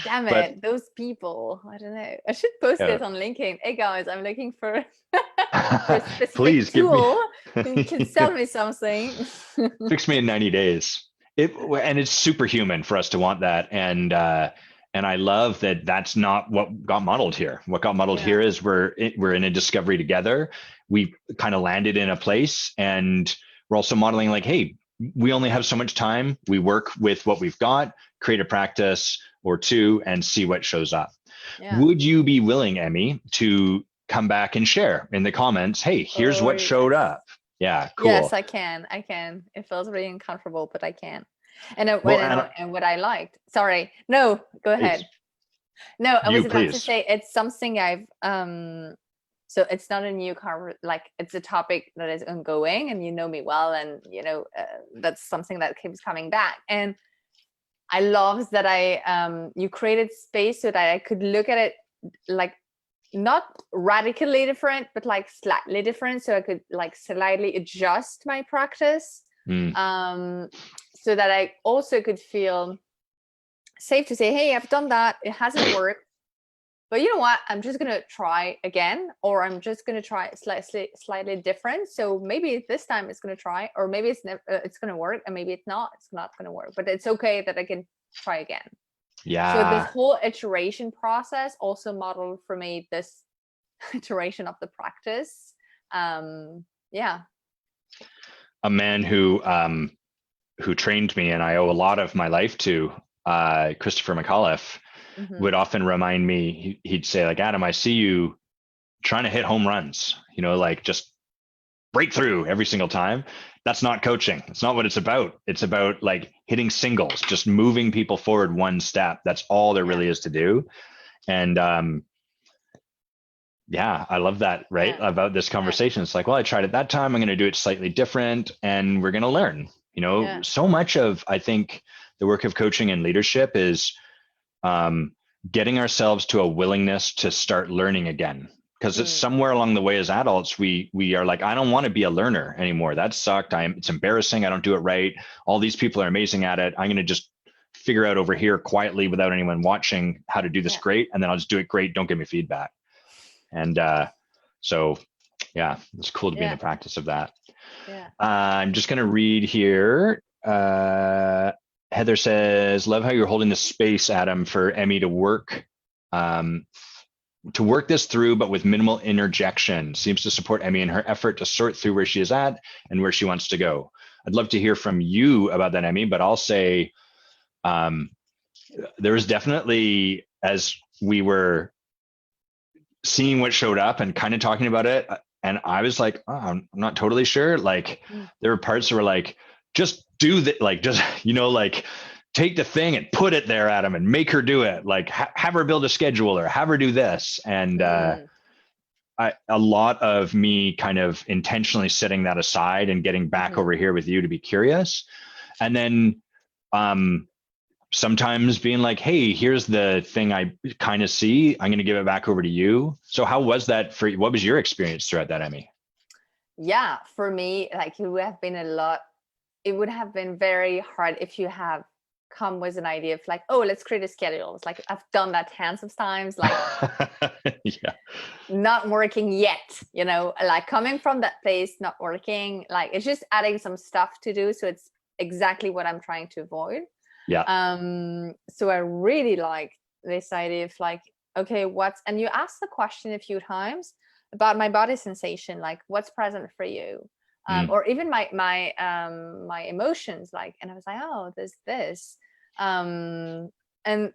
Damn it, those people. I don't know. I should post this on LinkedIn. Hey guys, I'm looking for for a specific Please give me tool, you can sell me something. fix me in 90 days. And it's superhuman for us to want that. And I love that that's not what got muddled here. What got muddled here is we're in a discovery together. We kind of landed in a place, and we're also modeling like, hey, we only have so much time. We work with what we've got, create a practice or two, and see what shows up. Yeah. Would you be willing, Emmy, to come back and share in the comments, hey, here's what showed up? Yeah, cool. Yes, I can. It feels really uncomfortable, but I can. And what I liked. Sorry, no, go ahead. No, I was about to say it's something I've so it's not a new like it's a topic that is ongoing, and you know me well, and that's something that keeps coming back. And I love that you created space so that I could look at it like not radically different, but like slightly different, so I could like slightly adjust my practice, so that I also could feel safe to say, hey, I've done that, it hasn't worked, but you know what, I'm just gonna try again, or I'm just gonna try slightly different. So maybe this time it's gonna try, or maybe it's gonna work, and maybe it's not gonna work, but it's okay that I can try again. Yeah. So this whole iteration process also modeled for me this iteration of the practice. Yeah. A man who trained me, and I owe a lot of my life to, Christopher McAuliffe, would often remind me, he'd say like, Adam, I see you trying to hit home runs, like just break through every single time. That's not coaching. It's not what it's about. It's about like hitting singles, just moving people forward one step. That's all there really is to do. And yeah, I love that, right? Yeah. About this conversation. It's like, well, I tried it that time. I'm going to do it slightly different, and we're going to learn. So much of, I think, the work of coaching and leadership is getting ourselves to a willingness to start learning again. Because it's somewhere along the way as adults, we are like, I don't want to be a learner anymore. That sucked. It's embarrassing. I don't do it right. All these people are amazing at it. I'm going to just figure out over here quietly without anyone watching how to do this great. And then I'll just do it great. Don't give me feedback. And so, yeah, it's cool to be in the practice of that. Yeah. I'm just going to read here. Heather says, love how you're holding the space, Adam, for Emmy to work this through, but with minimal interjection. Seems to support Emmy in her effort to sort through where she is at and where she wants to go. I'd love to hear from you about that, Emmy, but I'll say there was definitely, as we were seeing what showed up and kind of talking about it, and I was like, oh, I'm not totally sure. Like there were parts that were like, just do that, like just, like take the thing and put it there, Adam, and make her do it. Like have her build a schedule or have her do this. And a lot of me kind of intentionally setting that aside and getting back over here with you to be curious. And then sometimes being like, hey, here's the thing I kind of see. I'm going to give it back over to you. So how was that for you? What was your experience throughout that, Emmy? Yeah, for me, like it would have been very hard if you have come with an idea of like, oh, let's create a schedule. It's like, I've done that tons of times, like not working yet, like coming from that place, not working, like it's just adding some stuff to do. So it's exactly what I'm trying to avoid. Yeah. So I really like this idea of like, okay, and you asked the question a few times about my body sensation, like what's present for you, or even my emotions, like, and I was like, oh, there's this, and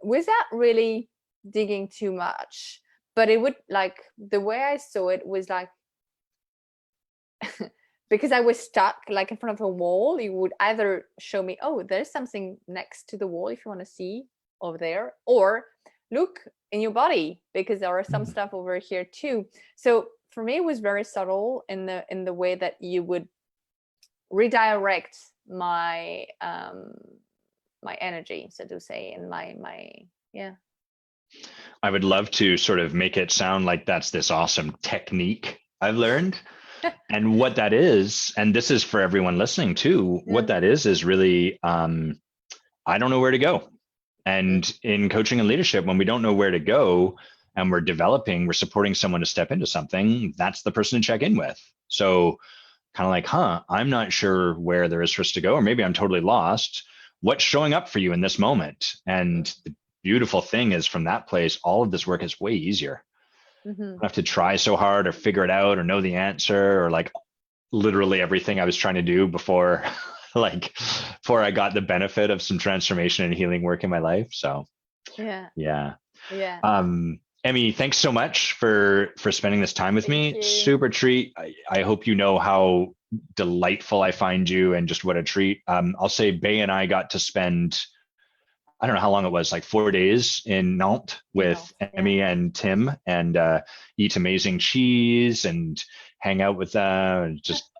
without really digging too much, but it would like the way I saw it was like. Because I was stuck like in front of a wall, you would either show me, oh, there's something next to the wall if you want to see over there, or look in your body because there are some stuff over here too. So for me, it was very subtle in the way that you would redirect my my energy, so to say, and my I would love to sort of make it sound like that's this awesome technique I've learned. And what that is, and this is for everyone listening too, what that is really, I don't know where to go. And in coaching and leadership, when we don't know where to go, and we're supporting someone to step into something, that's the person to check in with. So kind of like, I'm not sure where there is for us to go, or maybe I'm totally lost. What's showing up for you in this moment? And the beautiful thing is, from that place, all of this work is way easier. I don't have to try so hard or figure it out or know the answer, or like literally everything I was trying to do before before I got the benefit of some transformation and healing work in my life. So yeah. Emmy, thanks so much for spending this time with Thank me. you. Super treat. I hope you know how delightful I find you, and just what a treat. I'll say Bay and I got to spend, I don't know how long it was, like 4 days in Nantes with Emmy and Tim, and eat amazing cheese and hang out with them. And just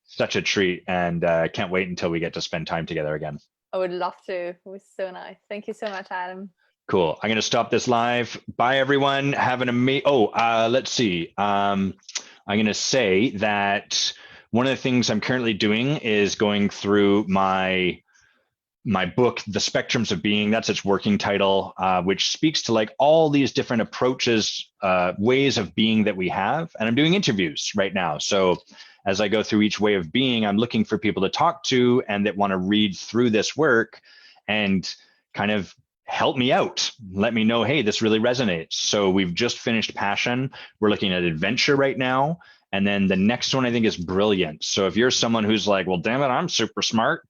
such a treat, and can't wait until we get to spend time together again. I would love to. It was so nice. Thank you so much, Adam. Cool. I'm going to stop this live. Bye, everyone. Have an amazing. Let's see. I'm going to say that one of the things I'm currently doing is going through my book, The Spectrums of Being. That's its working title, which speaks to like all these different approaches, ways of being that we have. And I'm doing interviews right now. So as I go through each way of being, I'm looking for people to talk to and that want to read through this work and kind of help me out. Let me know, hey, this really resonates. So we've just finished Passion. We're looking at Adventure right now. And then the next one I think is Brilliance. So if you're someone who's like, well, damn it, I'm super smart,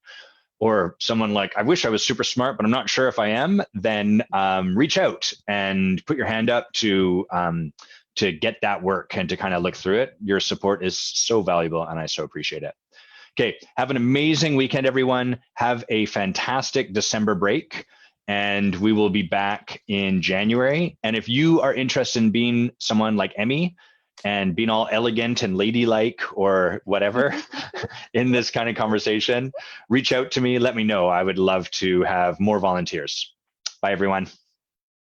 or someone like, I wish I was super smart, but I'm not sure if I am, then reach out and put your hand up to get that work and to kind of look through it. Your support is so valuable, and I so appreciate it. Okay, have an amazing weekend, everyone. Have a fantastic December break, and we will be back in January. And if you are interested in being someone like Emmy and being all elegant and ladylike or whatever in this kind of conversation, reach out to me, let me know. I would love to have more volunteers. Bye, everyone.